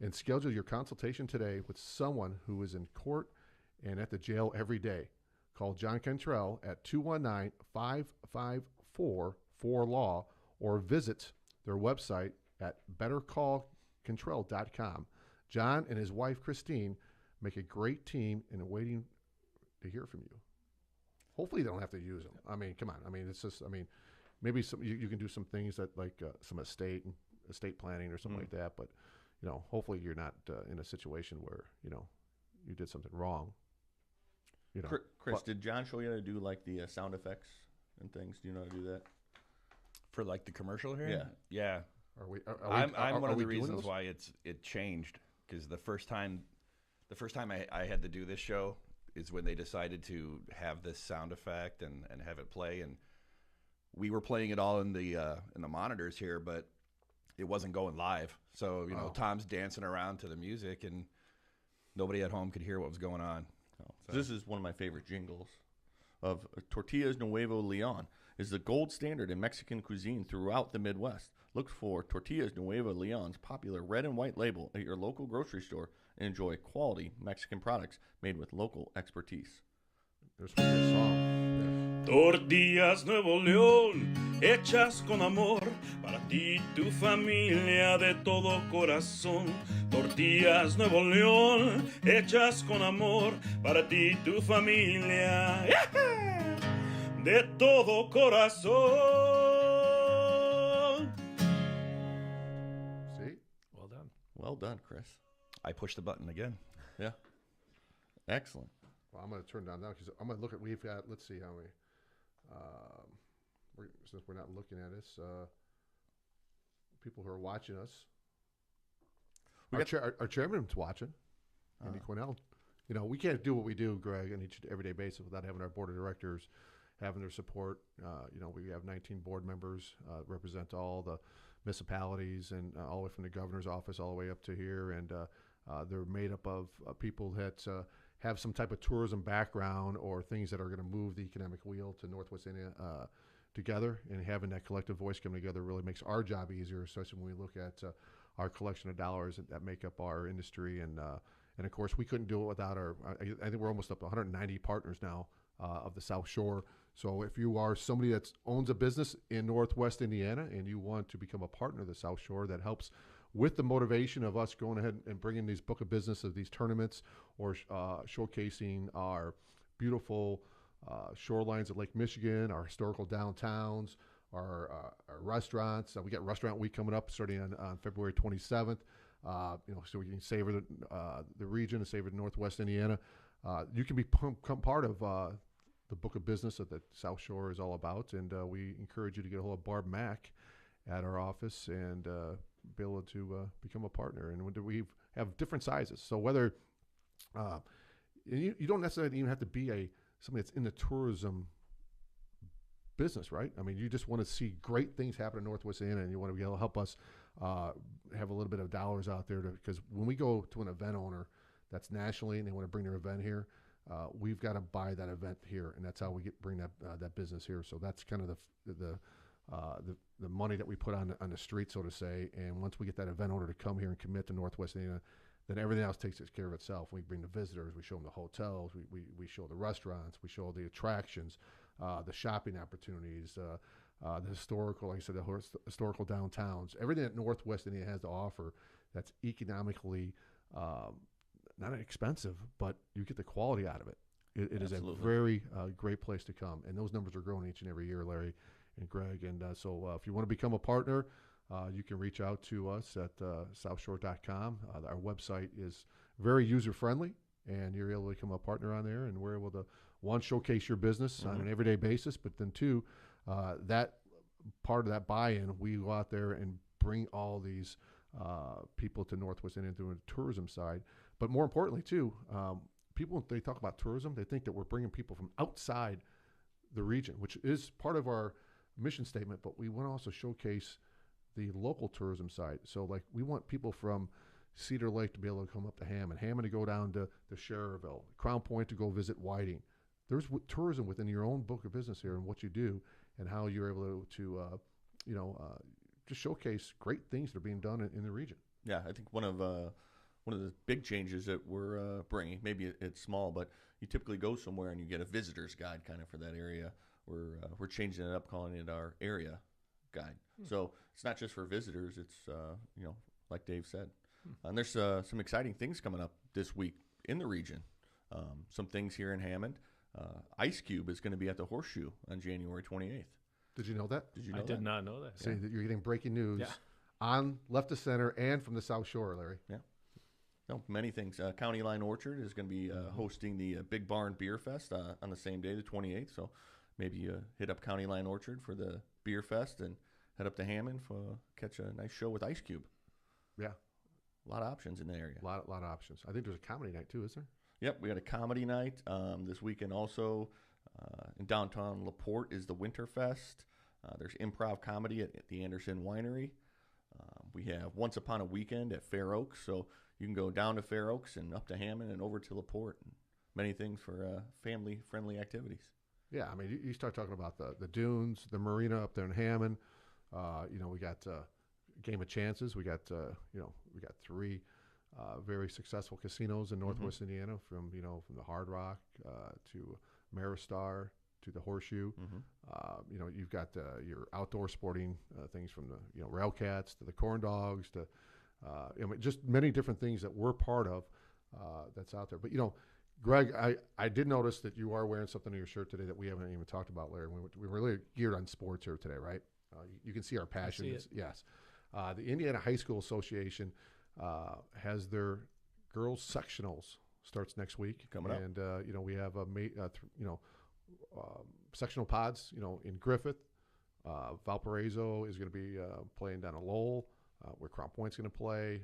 [SPEAKER 1] and schedule your consultation today with someone who is in court and at the jail every day. Call John Cantrell at 219-554-4LAW or visit their website at bettercallcantrell.com. John and his wife, Christine, make a great team and are waiting to hear from you. Hopefully they don't have to use them. I mean, come on. I mean, it's just, maybe you can do some things that like some estate planning or something like that. But, hopefully you're not in a situation where, you did something wrong.
[SPEAKER 2] Chris, did John show you how to do like the sound effects and things? Do you know how to do that?
[SPEAKER 4] for like the commercial here.
[SPEAKER 2] Yeah.
[SPEAKER 4] Yeah.
[SPEAKER 1] I'm
[SPEAKER 4] one of the reasons why it changed, because the first time I had to do this show is when they decided to have this sound effect and have it play, and we were playing it all in the monitors here, but it wasn't going live. So Tom's dancing around to the music, and nobody at home could hear what was going on.
[SPEAKER 2] So. This is one of my favorite jingles of Tortillas Nuevo Leon. Is the gold standard in Mexican cuisine throughout the Midwest. Look for Tortillas Nuevo Leon's popular red and white label at your local grocery store and enjoy quality Mexican products made with local expertise.
[SPEAKER 1] There's a song.
[SPEAKER 5] Tortillas Nuevo León, hechas con amor, para ti, tu familia de todo corazón. Tortillas Nuevo León, hechas con amor, para ti, tu familia, de todo corazón.
[SPEAKER 1] See?
[SPEAKER 3] Well done.
[SPEAKER 2] Well done, Chris.
[SPEAKER 4] I pushed the button again.
[SPEAKER 2] Yeah. Excellent.
[SPEAKER 1] Well, I'm going to turn down now because I'm going to look at, we've got, let's see how many, since we're not looking at this, people who are watching us. Our chairman's watching, Andy Cornell. We can't do what we do, Greg, on each everyday basis without having our board of directors having their support. We have 19 board members, represent all the municipalities and all the way from the governor's office all the way up to here. And they're made up of people that have some type of tourism background or things that are going to move the economic wheel to Northwest Indiana together. And having that collective voice come together really makes our job easier, especially when we look at our collection of dollars that make up our industry. And of course, we couldn't do it without I think we're almost up to 190 partners now of the South Shore. So if you are somebody that owns a business in Northwest Indiana and you want to become a partner of the South Shore, that helps with the motivation of us going ahead and bringing these book of business of these tournaments or showcasing our beautiful shorelines of Lake Michigan, our historical downtowns, our restaurants. We got Restaurant Week coming up starting on February 27th. So we can savor the region and savor Northwest Indiana. You can become part of the book of business that the South Shore is all about. And we encourage you to get a hold of Barb Mack at our office and be able to become a partner. And we have different sizes. So whether you don't necessarily even have to be somebody that's in the tourism business, right? I mean, you just want to see great things happen in Northwest Indiana, and you want to be able to help us have a little bit of dollars out there, because when we go to an event owner that's nationally and they want to bring their event here, we've got to buy that event here, and that's how we bring that business here. So that's kind of the money that we put on the street, so to say. And once we get that event owner to come here and commit to Northwest Indiana, then everything else takes care of itself. We bring the visitors, we show them the hotels, we show the restaurants, we show the attractions, the shopping opportunities, the historical, like I said, the historical downtowns, everything that Northwest Indiana has to offer that's economically not expensive, but you get the quality out of it. It is a very great place to come, and those numbers are growing each and every year, Larry and Greg. And so if you want to become a partner, you can reach out to us at southshore.com. Our website is very user-friendly, and you're able to become a partner on there, and we're able to, one, showcase your business on an everyday basis, but then two, that part of that buy-in, we go out there and bring all these people to Northwest Indiana through the tourism side. But more importantly, too, people, when they talk about tourism, they think that we're bringing people from outside the region, which is part of our mission statement, but we want to also showcase the local tourism side. So, like, we want people from Cedar Lake to be able to come up to Hammond to go down to Schererville, Crown Point to go visit Whiting. There's tourism within your own book of business here and what you do and how you're able to just showcase great things that are being done in the region.
[SPEAKER 2] Yeah, I think one of the big changes that we're bringing, maybe it's small, but you typically go somewhere and you get a visitor's guide kind of for that area. We're changing it up, calling it our area guide. So it's not just for visitors. It's like Dave said, and there's some exciting things coming up this week in the region. Some things here in Hammond. Ice Cube is going to be at the Horseshoe on January 28th.
[SPEAKER 1] Did you know that?
[SPEAKER 3] I did not know that.
[SPEAKER 1] See that you're getting breaking news on Left to Center and from the South Shore, Larry.
[SPEAKER 2] Yeah. No, many things. County Line Orchard is going to be hosting the Big Barn Beer Fest on the same day, the 28th. So maybe hit up County Line Orchard for the Beer Fest and head up to Hammond for catch a nice show with Ice Cube.
[SPEAKER 1] Yeah.
[SPEAKER 2] A lot of options in the area.
[SPEAKER 1] A lot of options. I think there's a comedy night, too, is there?
[SPEAKER 2] Yep, we got a comedy night this weekend also. In downtown LaPorte is the Winterfest. There's improv comedy at the Anderson Winery. We have Once Upon a Weekend at Fair Oaks, so you can go down to Fair Oaks and up to Hammond and over to LaPorte. And many things for family-friendly activities.
[SPEAKER 1] Yeah, I mean, you start talking about the dunes, the marina up there in Hammond. We got Game of Chances. We got three very successful casinos in Northwest Indiana, from the Hard Rock to Maristar to the Horseshoe. You've got your outdoor sporting things from the Railcats to the Corn Dogs to just many different things that we're part of that's out there. But Greg, I did notice that you are wearing something on your shirt today that we haven't even talked about, Larry. We're really geared on sports here today, right? You can see our passion. Yes. The Indiana High School Association has their girls sectionals starts next week
[SPEAKER 2] coming up,
[SPEAKER 1] and we have sectional pods. In Griffith, Valparaiso is going to be playing down at Lowell, where Crown Point's going to play.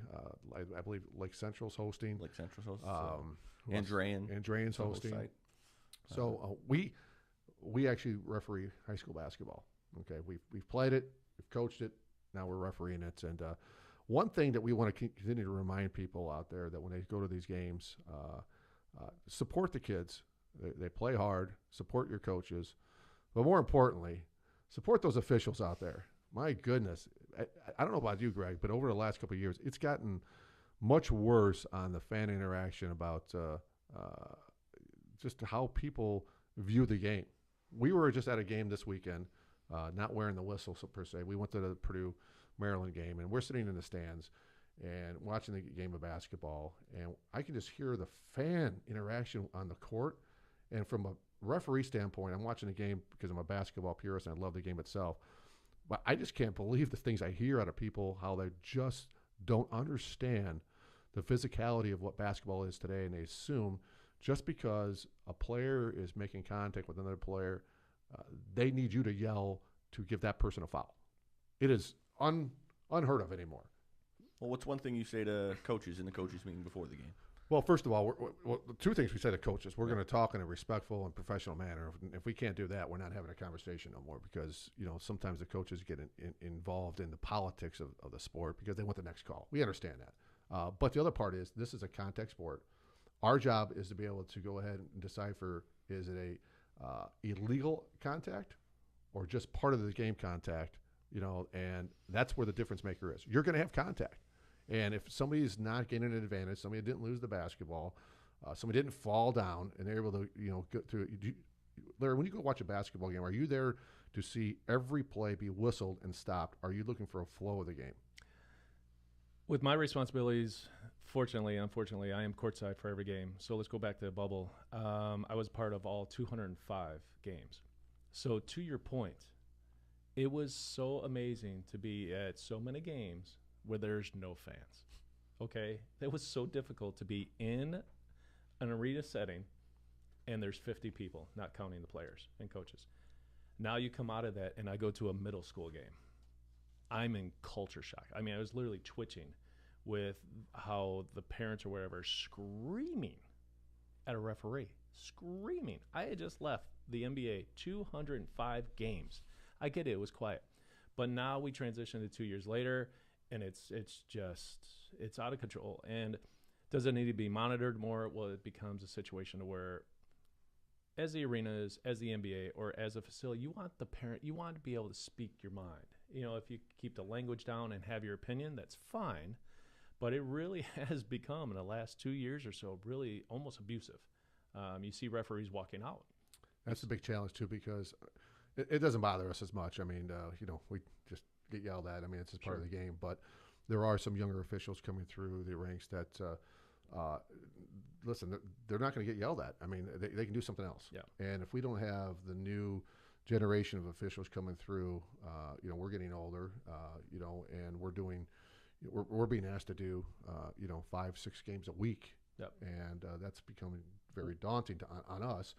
[SPEAKER 1] I believe Lake Central's hosting. Andrean's hosting. So we actually referee high school basketball. Okay, we've played it, we've coached it, now we're refereeing it. And one thing that we want to continue to remind people out there, that when they go to these games, support the kids. They play hard. Support your coaches, but more importantly, support those officials out there. My goodness, I don't know about you, Greg, but over the last couple of years, it's gotten much worse on the fan interaction about just how people view the game. We were just at a game this weekend, not wearing the whistle per se. We went to the Purdue Maryland game, and we're sitting in the stands and watching the game of basketball, and I can just hear the fan interaction on the court. And from a referee standpoint, I'm watching the game because I'm a basketball purist and I love the game itself. But I just can't believe the things I hear out of people, how they just don't understand the physicality of what basketball is today, and they assume just because a player is making contact with another player, they need you to yell to give that person a foul. It is unheard of anymore.
[SPEAKER 2] Well, what's one thing you say to coaches in the coaches meeting before the game?
[SPEAKER 1] Well, first of all, the two things we say to coaches. We're going to talk in a respectful and professional manner. If we can't do that, we're not having a conversation no more because, sometimes the coaches get involved in the politics of the sport because they want the next call. We understand that. But the other part is this is a contact sport. Our job is to be able to go ahead and decipher, is it a illegal contact or just part of the game contact, and that's where the difference maker is. You're going to have contact. And if somebody's not gaining an advantage, somebody didn't lose the basketball, somebody didn't fall down, and they're able to, get through. Larry, when you go watch a basketball game, are you there to see every play be whistled and stopped? Are you looking for a flow of the game?
[SPEAKER 3] With my responsibilities, fortunately, unfortunately, I am courtside for every game. So let's go back to the bubble. I was part of all 205 games. So to your point, it was so amazing to be at so many games where there's no fans. Okay? It was so difficult to be in an arena setting and there's 50 people, not counting the players and coaches. Now you come out of that and I go to a middle school game. I'm in culture shock. I mean, I was literally twitching with how the parents or whatever are screaming at a referee. Screaming. I had just left the NBA 205 games. I get it was quiet. But now we transition to 2 years later, and it's out of control. And does it need to be monitored more? Well, it becomes a situation where as the arenas, as the NBA, or as a facility, you want the parent, you want to be able to speak your mind. If you keep the language down and have your opinion, that's fine. But it really has become, in the last 2 years or so, really almost abusive. You see referees walking out.
[SPEAKER 1] That's the big challenge, too, because it doesn't bother us as much. I mean, we just get yelled at. I mean, it's just part of the game. But there are some younger officials coming through the ranks that, listen, they're not going to get yelled at. I mean, they can do something else.
[SPEAKER 3] Yeah.
[SPEAKER 1] And if we don't have the new generation of officials coming through, we're getting older, and we're being asked to do, 5-6 games a week.
[SPEAKER 3] Yep.
[SPEAKER 1] And that's becoming very daunting on us.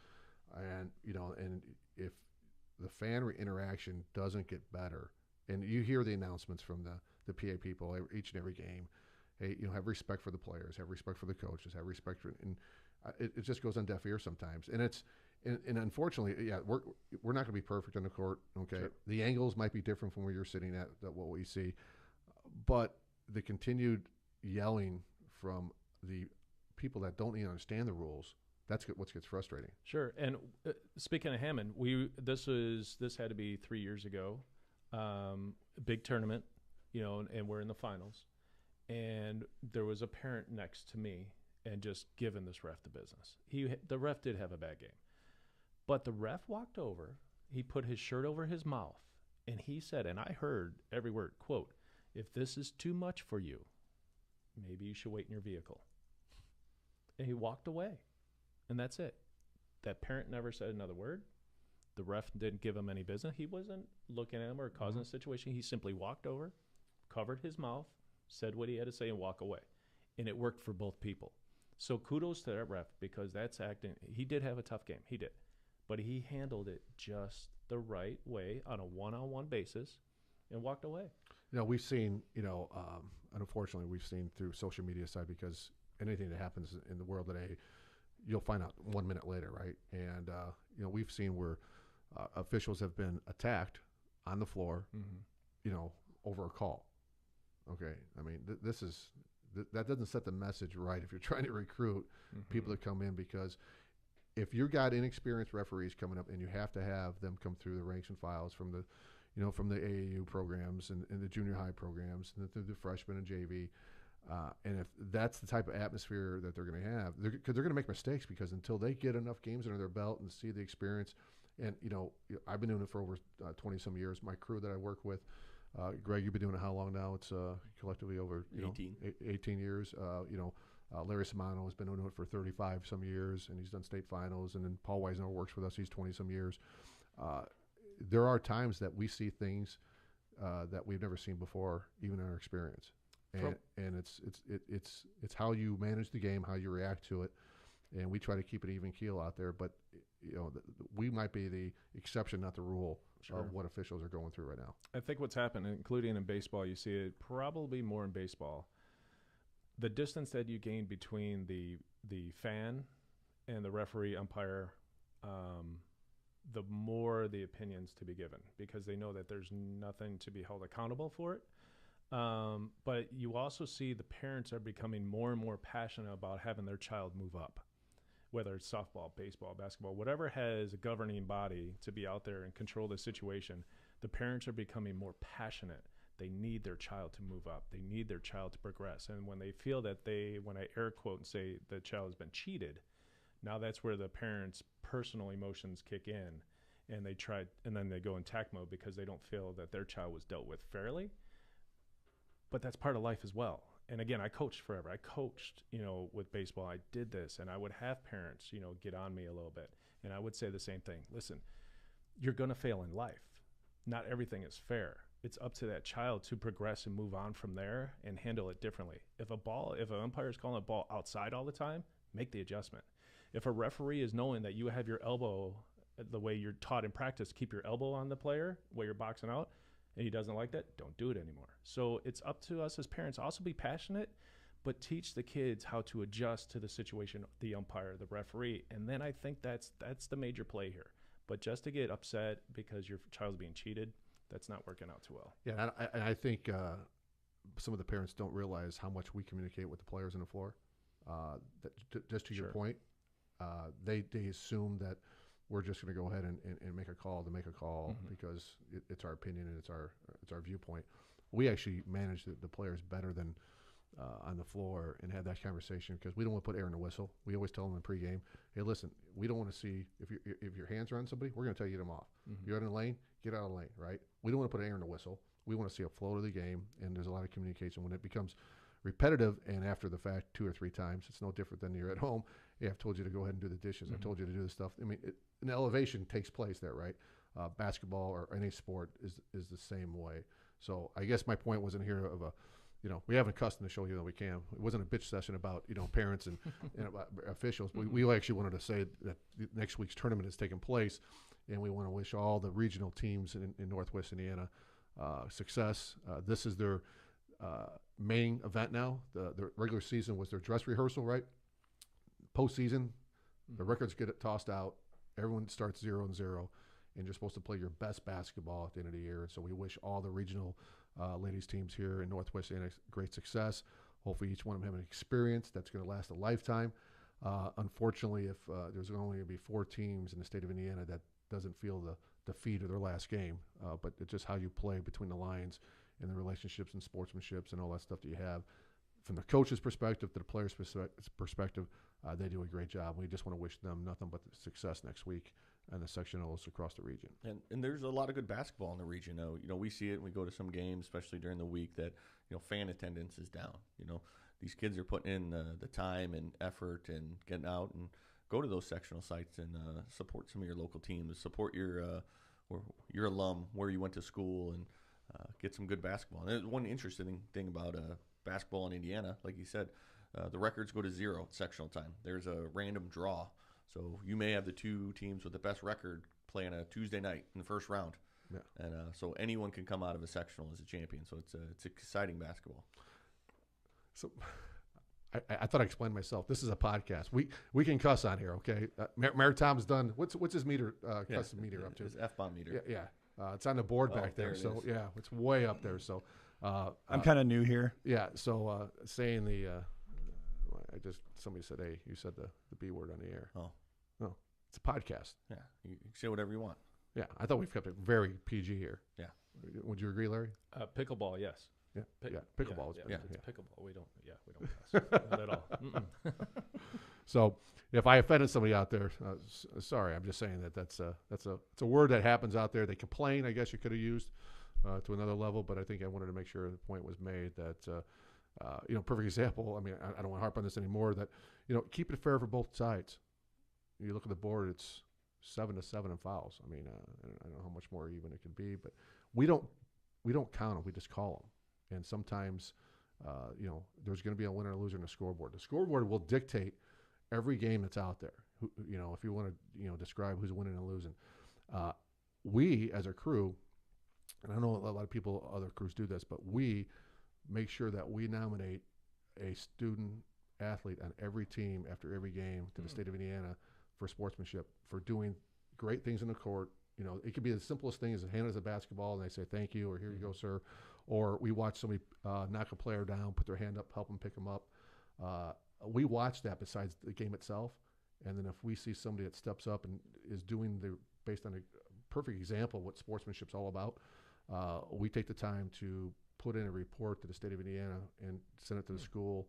[SPEAKER 1] And, and if the fan interaction doesn't get better, and you hear the announcements from the PA people each and every game, hey, have respect for the players, have respect for the coaches, have respect for, and it just goes on deaf ears sometimes. And and unfortunately, yeah, we're not going to be perfect on the court. Okay,
[SPEAKER 3] Sure.
[SPEAKER 1] The angles might be different from where you're sitting at what we see, but the continued yelling from the people that don't even understand the rules, that's what gets frustrating.
[SPEAKER 3] Sure. And speaking of Hammond, this had to be 3 years ago. Big tournament, and we're in the finals. And there was a parent next to me and just giving this ref the business. The ref did have a bad game. But the ref walked over, he put his shirt over his mouth, and he said, and I heard every word, quote, "If this is too much for you, maybe you should wait in your vehicle." And he walked away. And that's it. That parent never said another word. The ref didn't give him any business. He wasn't looking at him or causing a situation. He simply walked over, covered his mouth, said what he had to say, and walked away. And it worked for both people. So kudos to that ref, because that's acting. He did have a tough game. He did. But he handled it just the right way on a one-on-one basis and walked away.
[SPEAKER 1] We've seen, unfortunately, we've seen through social media side, because anything that happens in the world today, you'll find out 1 minute later, right? And, we've seen where officials have been attacked on the floor, over a call. Okay. I mean, that doesn't set the message right if you're trying to recruit people to come in, because if you got inexperienced referees coming up and you have to have them come through the ranks and files from the, from the AAU programs and the junior high programs and the freshman and JV, and if that's the type of atmosphere that they're going to have, because they're going to make mistakes, because until they get enough games under their belt and see the experience, and I've been doing it for over 20 some years. My crew that I work with, Greg, you've been doing it how long now? It's collectively over 18 years. Larry Simano has been doing it for 35 some years, and he's done state finals. And then Paul Weisner works with us; he's 20 some years. There are times that we see things that we've never seen before, even in our experience. And it's how you manage the game, how you react to it, and we try to keep an even keel out there. But we might be the exception, not the rule, of what officials are going through right now.
[SPEAKER 3] I think what's happened, including in baseball, you see it probably more in baseball. The distance that you gain between the fan and the referee umpire, the more the opinions to be given, because they know that there's nothing to be held accountable for it. But you also see the parents are becoming more and more passionate about having their child move up, whether it's softball, baseball, basketball, whatever has a governing body to be out there and control the situation. The parents are becoming more passionate. They need their child to move up. They need their child to progress. And when they feel that when I air quote and say the child has been cheated, now that's where the parents' personal emotions kick in, and then they go in attack mode because they don't feel that their child was dealt with fairly. But that's part of life as well. And again, I coached forever. I coached, with baseball. I did this, and I would have parents, get on me a little bit. And I would say the same thing. Listen, you're going to fail in life. Not everything is fair. It's up to that child to progress and move on from there and handle it differently. If an umpire is calling a ball outside all the time, make the adjustment. If a referee is knowing that you have your elbow the way you're taught in practice, keep your elbow on the player while you're boxing out, and he doesn't like that, don't do it anymore. So it's up to us as parents. Also be passionate, but teach the kids how to adjust to the situation, the umpire, the referee. And then I think that's the major play here. But just to get upset because your child's being cheated, that's not working out too well.
[SPEAKER 1] Yeah, and I think some of the parents don't realize how much we communicate with the players on the floor. Just to your point, they assume that we're just going to go ahead and make a call to make a call because it's our opinion and it's our viewpoint. We actually manage the players better than on the floor and have that conversation because we don't want to put air in the whistle. We always tell them in pregame, hey, listen, we don't want to see if your hands are on somebody, we're going to tell you to get them off. You're in the lane, get out of the lane, right? We don't want to put air in the whistle. We want to see a flow to the game, and there's a lot of communication. When it becomes repetitive and after the fact 2 or 3 times, it's no different than you're at home. Hey, I've told you to go ahead and do the dishes. I told you to do this stuff. I mean, an elevation takes place there, right? Basketball or any sport is the same way. So I guess my point wasn't here of we haven't cussed in the show here that we can. It wasn't a bitch session about, parents and about officials. We actually wanted to say that next week's tournament is taking place, and we want to wish all the regional teams in Northwest Indiana success. This is their main event now. The regular season was their dress rehearsal, right? Postseason, the records get tossed out. Everyone starts 0-0, and you're supposed to play your best basketball at the end of the year. And so we wish all the regional ladies teams here in Northwest Indiana great success. Hopefully each one of them have an experience that's going to last a lifetime. Unfortunately, if there's only going to be 4 teams in the state of Indiana that doesn't feel the defeat of their last game, but it's just how you play between the lines and the relationships and sportsmanships and all that stuff that you have. From the coach's perspective to the player's perspective, they do a great job. We just want to wish them nothing but success next week and the sectionals across the region.
[SPEAKER 2] And there's a lot of good basketball in the region. We see it when we go to some games, especially during the week, that fan attendance is down. These kids are putting in the time and effort and getting out and go to those sectional sites and support some of your local teams, support your alum where you went to school, and get some good basketball. And there's one interesting thing about basketball in Indiana, like you said, the records go to 0 at sectional time. There's a random draw. So you may have the 2 teams with the best record play on a Tuesday night in the first round. Yeah. And so anyone can come out of a sectional as a champion. So it's exciting basketball.
[SPEAKER 1] So I thought I explained myself. This is a podcast. We can cuss on here, okay? Mayor Tom's done. What's his meter? Custom meter up to?
[SPEAKER 2] His F-bomb meter.
[SPEAKER 1] Yeah. It's on the board back there. So yeah, it's way up there. So
[SPEAKER 6] I'm kind of new here.
[SPEAKER 1] Yeah. So saying somebody said, hey, you said the B word on the air.
[SPEAKER 2] Oh.
[SPEAKER 1] No, it's a podcast.
[SPEAKER 2] Yeah. You can say whatever you want.
[SPEAKER 1] Yeah. I thought we've kept it very PG here.
[SPEAKER 2] Yeah.
[SPEAKER 1] Would you agree, Larry?
[SPEAKER 3] Pickleball, yes.
[SPEAKER 1] Yeah. Pickleball.
[SPEAKER 3] It's pickleball. We don't cuss. Not at all.
[SPEAKER 1] So if I offended somebody out there, sorry. I'm just saying that's a word that happens out there. They complain, I guess you could have used to another level, but I think I wanted to make sure the point was made that, perfect example. I mean, I don't want to harp on this anymore, that, keep it fair for both sides. You look at the board, it's 7-7 in fouls. I mean, I don't know how much more even it can be, but we don't count them. We just call them. And sometimes, there's going to be a winner or loser in the scoreboard. The scoreboard will dictate every game that's out there. If you want to, describe who's winning and losing, we as a crew, and I know a lot of people, other crews do this, but we make sure that we nominate a student athlete on every team after every game to the state of Indiana for sportsmanship, for doing great things in the court. It could be the simplest thing as hand us a basketball and they say thank you or here you go, sir. Or we watch somebody knock a player down, put their hand up, help them pick them up. We watch that besides the game itself. And then if we see somebody that steps up and is doing based on a perfect example of what sportsmanship's all about, we take the time to put in a report to the state of Indiana and send it to the school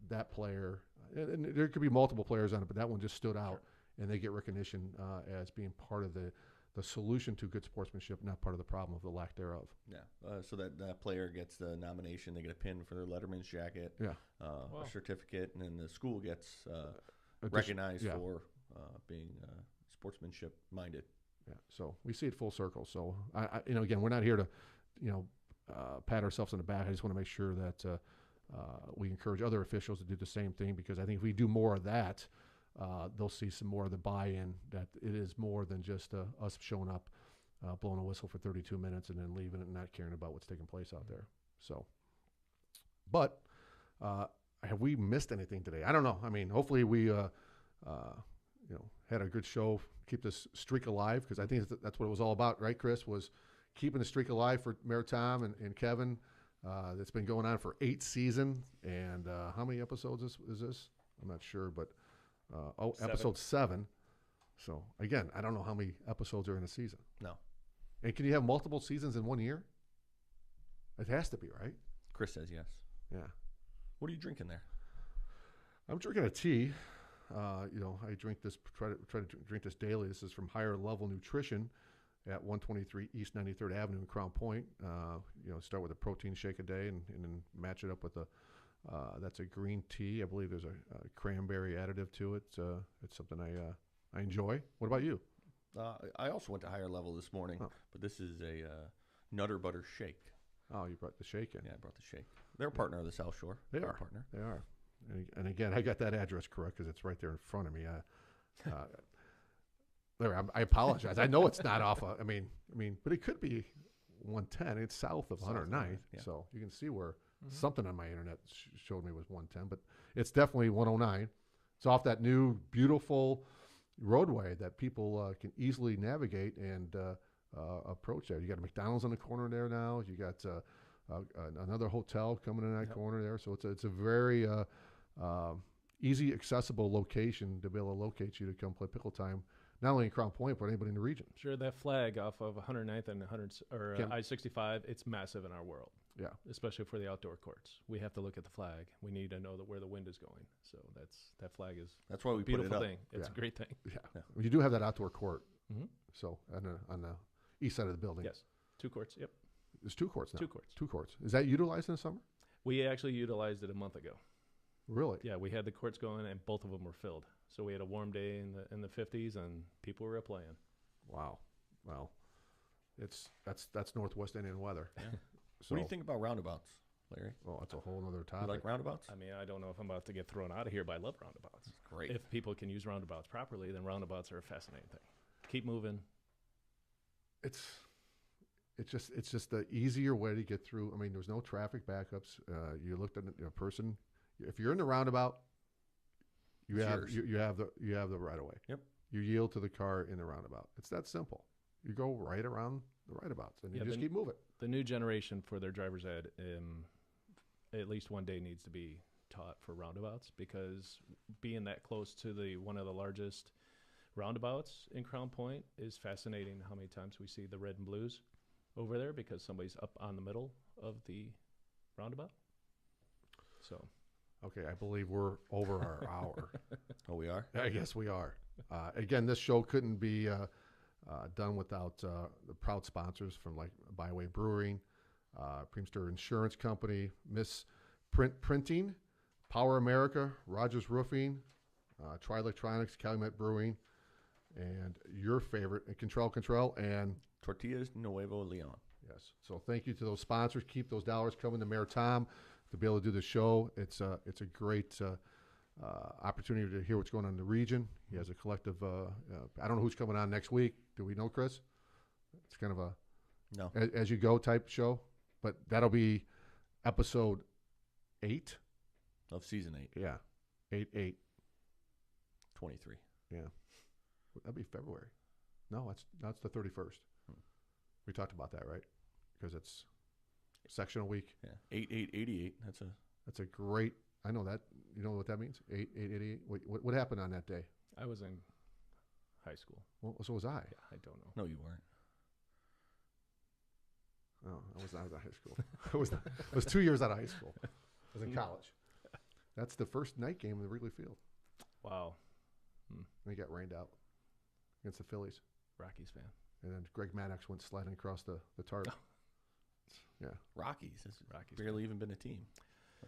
[SPEAKER 1] that player, and there could be multiple players on it, but that one just stood out, and they get recognition as being part of the solution to good sportsmanship, not part of the problem of the lack thereof.
[SPEAKER 2] Yeah, so that player gets the nomination, they get a pin for their letterman's jacket, a certificate, and then the school gets recognized for being sportsmanship minded.
[SPEAKER 1] Yeah, so we see it full circle. So again, we're not here to, pat ourselves on the back. I just want to make sure that we encourage other officials to do the same thing, because I think if we do more of that, they'll see some more of the buy-in, that it is more than just us showing up, blowing a whistle for 32 minutes and then leaving it and not caring about what's taking place out there. So, but have we missed anything today? I don't know. I mean, hopefully we, had a good show, keep this streak alive, because I think that's what it was all about, right, Chris? Was keeping the streak alive for Mayor Tom and Kevin. That's been going on for 8 seasons. And how many episodes is this? I'm not sure, but
[SPEAKER 3] 7.
[SPEAKER 1] Episode 7. So again, I don't know how many episodes are in a season.
[SPEAKER 2] No.
[SPEAKER 1] And can you have multiple seasons in 1 year? It has to be, right?
[SPEAKER 2] Chris says yes.
[SPEAKER 1] Yeah.
[SPEAKER 2] What are you drinking there?
[SPEAKER 1] I'm drinking a tea. I drink this, try to drink this daily. This is from Higher Level Nutrition at 123 East 93rd Avenue in Crown Point. Start with a protein shake a day and then match it up with that's a green tea. I believe there's a cranberry additive to it. It's something I enjoy. What about you?
[SPEAKER 2] I also went to Higher Level this morning, but this is a Nutter Butter Shake.
[SPEAKER 1] Oh, you brought the shake in.
[SPEAKER 2] Yeah, I brought the shake. They're a partner of the South Shore.
[SPEAKER 1] They are.
[SPEAKER 2] Partner.
[SPEAKER 1] They are. And again, I got that address correct because it's right there in front of me. I apologize. I know it's not off. I mean, but it could be 110. It's south of 109th, so you can see where something on my internet showed me was 110, but it's definitely 109. It's off that new beautiful roadway that people can easily navigate and approach there. You got a McDonald's on the corner there now. You got another hotel coming in that corner there. So it's a very easy, accessible location to be able to locate you to come play pickle time, not only in Crown Point, but anybody in the region.
[SPEAKER 3] Sure, that flag off of 109th and I-65, it's massive in our world.
[SPEAKER 1] Yeah,
[SPEAKER 3] especially for the outdoor courts. We have to look at the flag. We need to know where the wind is going. So that flag is
[SPEAKER 2] that's why we
[SPEAKER 3] beautiful
[SPEAKER 2] put it up.
[SPEAKER 3] thing. It's a great thing.
[SPEAKER 1] Yeah. You do have that outdoor court. So on the east side of the building.
[SPEAKER 3] Yes, 2 courts. Yep,
[SPEAKER 1] there's 2 courts now.
[SPEAKER 3] 2 courts.
[SPEAKER 1] 2 courts. Is that utilized in the summer?
[SPEAKER 3] We actually utilized it a month ago.
[SPEAKER 1] Really?
[SPEAKER 3] Yeah, we had the courts going and both of them were filled. So we had a warm day in the 50s and people were playing.
[SPEAKER 1] Wow. Well, that's Northwest Indian weather.
[SPEAKER 3] Yeah.
[SPEAKER 1] So,
[SPEAKER 2] what do you think about roundabouts, Larry?
[SPEAKER 1] Well, that's a whole other topic.
[SPEAKER 2] You like roundabouts?
[SPEAKER 3] I mean, I don't know if I'm about to get thrown out of here, but I love roundabouts.
[SPEAKER 2] Great.
[SPEAKER 3] If people can use roundabouts properly, then roundabouts are a fascinating thing. Keep moving.
[SPEAKER 1] It's just the easier way to get through. I mean, there's no traffic backups. You looked at a person. If you're in the roundabout, you have the right of way.
[SPEAKER 2] Yep.
[SPEAKER 1] You yield to the car in the roundabout. It's that simple. You go right around the roundabouts and you just keep moving.
[SPEAKER 3] The new generation for their driver's ed, at least one day needs to be taught for roundabouts, because being that close to one of the largest roundabouts in Crown Point is fascinating. How many times we see the red and blues over there because somebody's up on the middle of the roundabout. So,
[SPEAKER 1] okay, I believe we're over our hour.
[SPEAKER 2] Oh, we are?
[SPEAKER 1] I guess we are. Again, this show couldn't be done without the proud sponsors from like Byway Brewing, Preemster Insurance Company, Miss Printing, Power America, Rogers Roofing, Tri Electronics, Calumet Brewing, and your favorite, Control, and
[SPEAKER 2] Tortillas Nuevo Leon.
[SPEAKER 1] Yes. So thank you to those sponsors. Keep those dollars coming to Mayor Tom to be able to do the show. It's a great opportunity to hear what's going on in the region. He has a collective. I don't know who's coming on next week. Do we know, Chris? It's kind of a
[SPEAKER 2] No.
[SPEAKER 1] as you go type show, but that'll be episode 8
[SPEAKER 2] Of season 8,
[SPEAKER 1] Yeah, 8/8.
[SPEAKER 2] 23.
[SPEAKER 1] Yeah, that'd be February. No, that's the 31st. We talked about that, right? Because it's sectional week.
[SPEAKER 2] Yeah. 8/8/88.
[SPEAKER 1] That's a great. I know that. You know what that means? 8/8/88. What happened on that day?
[SPEAKER 3] I was in high school.
[SPEAKER 1] Well, so was I.
[SPEAKER 3] Yeah, I don't know.
[SPEAKER 2] No, you weren't.
[SPEAKER 1] Oh, I was out of high school. I was 2 years out of high school. I was in college. That's the first night game in the Wrigley Field.
[SPEAKER 3] Wow.
[SPEAKER 1] And he got rained out against the Phillies.
[SPEAKER 3] Rockies fan.
[SPEAKER 1] And then Greg Maddox went sliding across the tarp. Yeah.
[SPEAKER 2] Rockies. It's
[SPEAKER 3] Rockies
[SPEAKER 2] barely even been a team.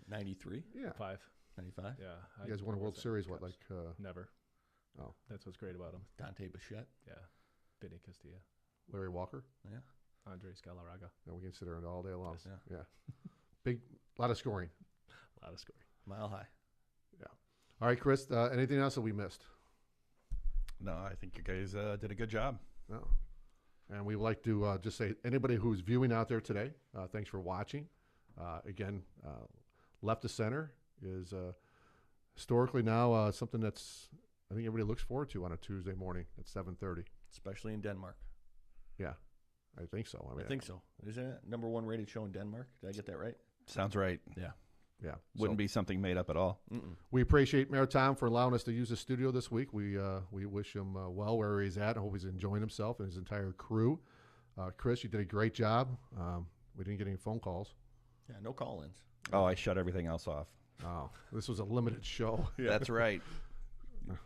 [SPEAKER 2] 93?
[SPEAKER 1] Yeah.
[SPEAKER 3] 5.
[SPEAKER 2] 95?
[SPEAKER 3] Yeah.
[SPEAKER 1] You guys won a World Series, what,
[SPEAKER 3] Cubs.
[SPEAKER 1] like
[SPEAKER 3] Never.
[SPEAKER 1] Oh.
[SPEAKER 3] That's what's great about them.
[SPEAKER 2] Dante Bichette?
[SPEAKER 3] Yeah. Vinny Castilla.
[SPEAKER 1] Larry Walker?
[SPEAKER 2] Yeah.
[SPEAKER 3] Andres Galarraga.
[SPEAKER 1] Yeah, we can sit there all day long.
[SPEAKER 2] Yes.
[SPEAKER 1] Yeah. A lot of scoring.
[SPEAKER 3] A lot of scoring.
[SPEAKER 2] Mile high.
[SPEAKER 1] All right, Chris, anything else that we missed?
[SPEAKER 4] No, I think you guys did a good job.
[SPEAKER 1] No. And we would like to just say, anybody who's viewing out there today, thanks for watching. Again, Left to Center is historically now something that's, I think everybody looks forward to on a Tuesday morning at 7:30.
[SPEAKER 2] Especially in Denmark.
[SPEAKER 1] Yeah, I think so.
[SPEAKER 2] I think so. Isn't it #1 rated show in Denmark? Did I get that right?
[SPEAKER 4] Sounds right.
[SPEAKER 2] Yeah.
[SPEAKER 1] Yeah.
[SPEAKER 4] Wouldn't be something made up at all.
[SPEAKER 1] We appreciate Mayor Tom for allowing us to use the studio this week. We wish him well wherever he's at. I hope he's enjoying himself and his entire crew. Chris, you did a great job. We didn't get any phone calls.
[SPEAKER 2] Yeah, no call-ins.
[SPEAKER 4] Oh, I shut everything else off.
[SPEAKER 1] Oh, this was a limited show.
[SPEAKER 4] That's right.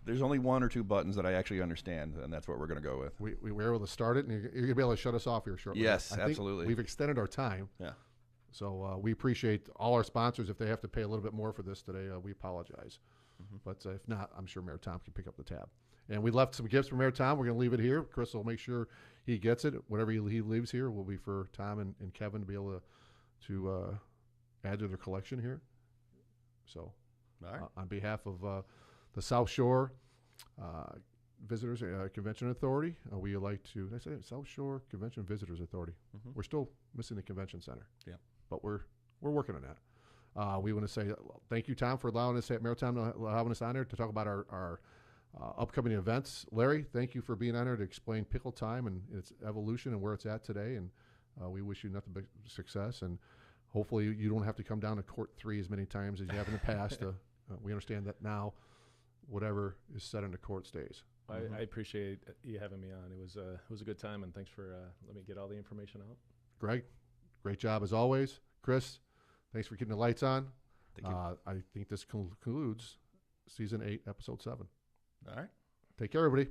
[SPEAKER 4] There's only 1 or 2 buttons that I actually understand, and that's what we're going to go with.
[SPEAKER 1] We were able to start it, and you're going to be able to shut us off here shortly.
[SPEAKER 4] Yes,
[SPEAKER 1] I think
[SPEAKER 4] absolutely.
[SPEAKER 1] We've extended our time.
[SPEAKER 2] Yeah.
[SPEAKER 1] So we appreciate all our sponsors. If they have to pay a little bit more for this today, we apologize. But if not, I'm sure Mayor Tom can pick up the tab. And we left some gifts for Mayor Tom. We're going to leave it here. Chris will make sure he gets it. Whatever he leaves here will be for Tom and Kevin to be able to add to their collection here. So
[SPEAKER 2] All right.
[SPEAKER 1] on behalf of the South Shore Visitors Convention Authority, we would like to, did I say it? South Shore Convention Visitors Authority. We're still missing the convention center.
[SPEAKER 2] Yeah.
[SPEAKER 1] But we're working on that. We want to say thank you, Tom, for allowing us at Mayor Tom, allowing us on there to talk about our upcoming events. Larry, thank you for being on there to explain Pickle Time and its evolution and where it's at today. And we wish you nothing but success. And hopefully you don't have to come down to Court 3 as many times as you have in the past. We understand that now whatever is said in the court stays.
[SPEAKER 3] I appreciate you having me on. It was a good time, and thanks for letting me get all the information out.
[SPEAKER 1] Greg, great job as always. Chris, thanks for keeping the lights on.
[SPEAKER 4] Thank you.
[SPEAKER 1] I think this concludes Season 8, Episode 7.
[SPEAKER 2] All right.
[SPEAKER 1] Take care, everybody.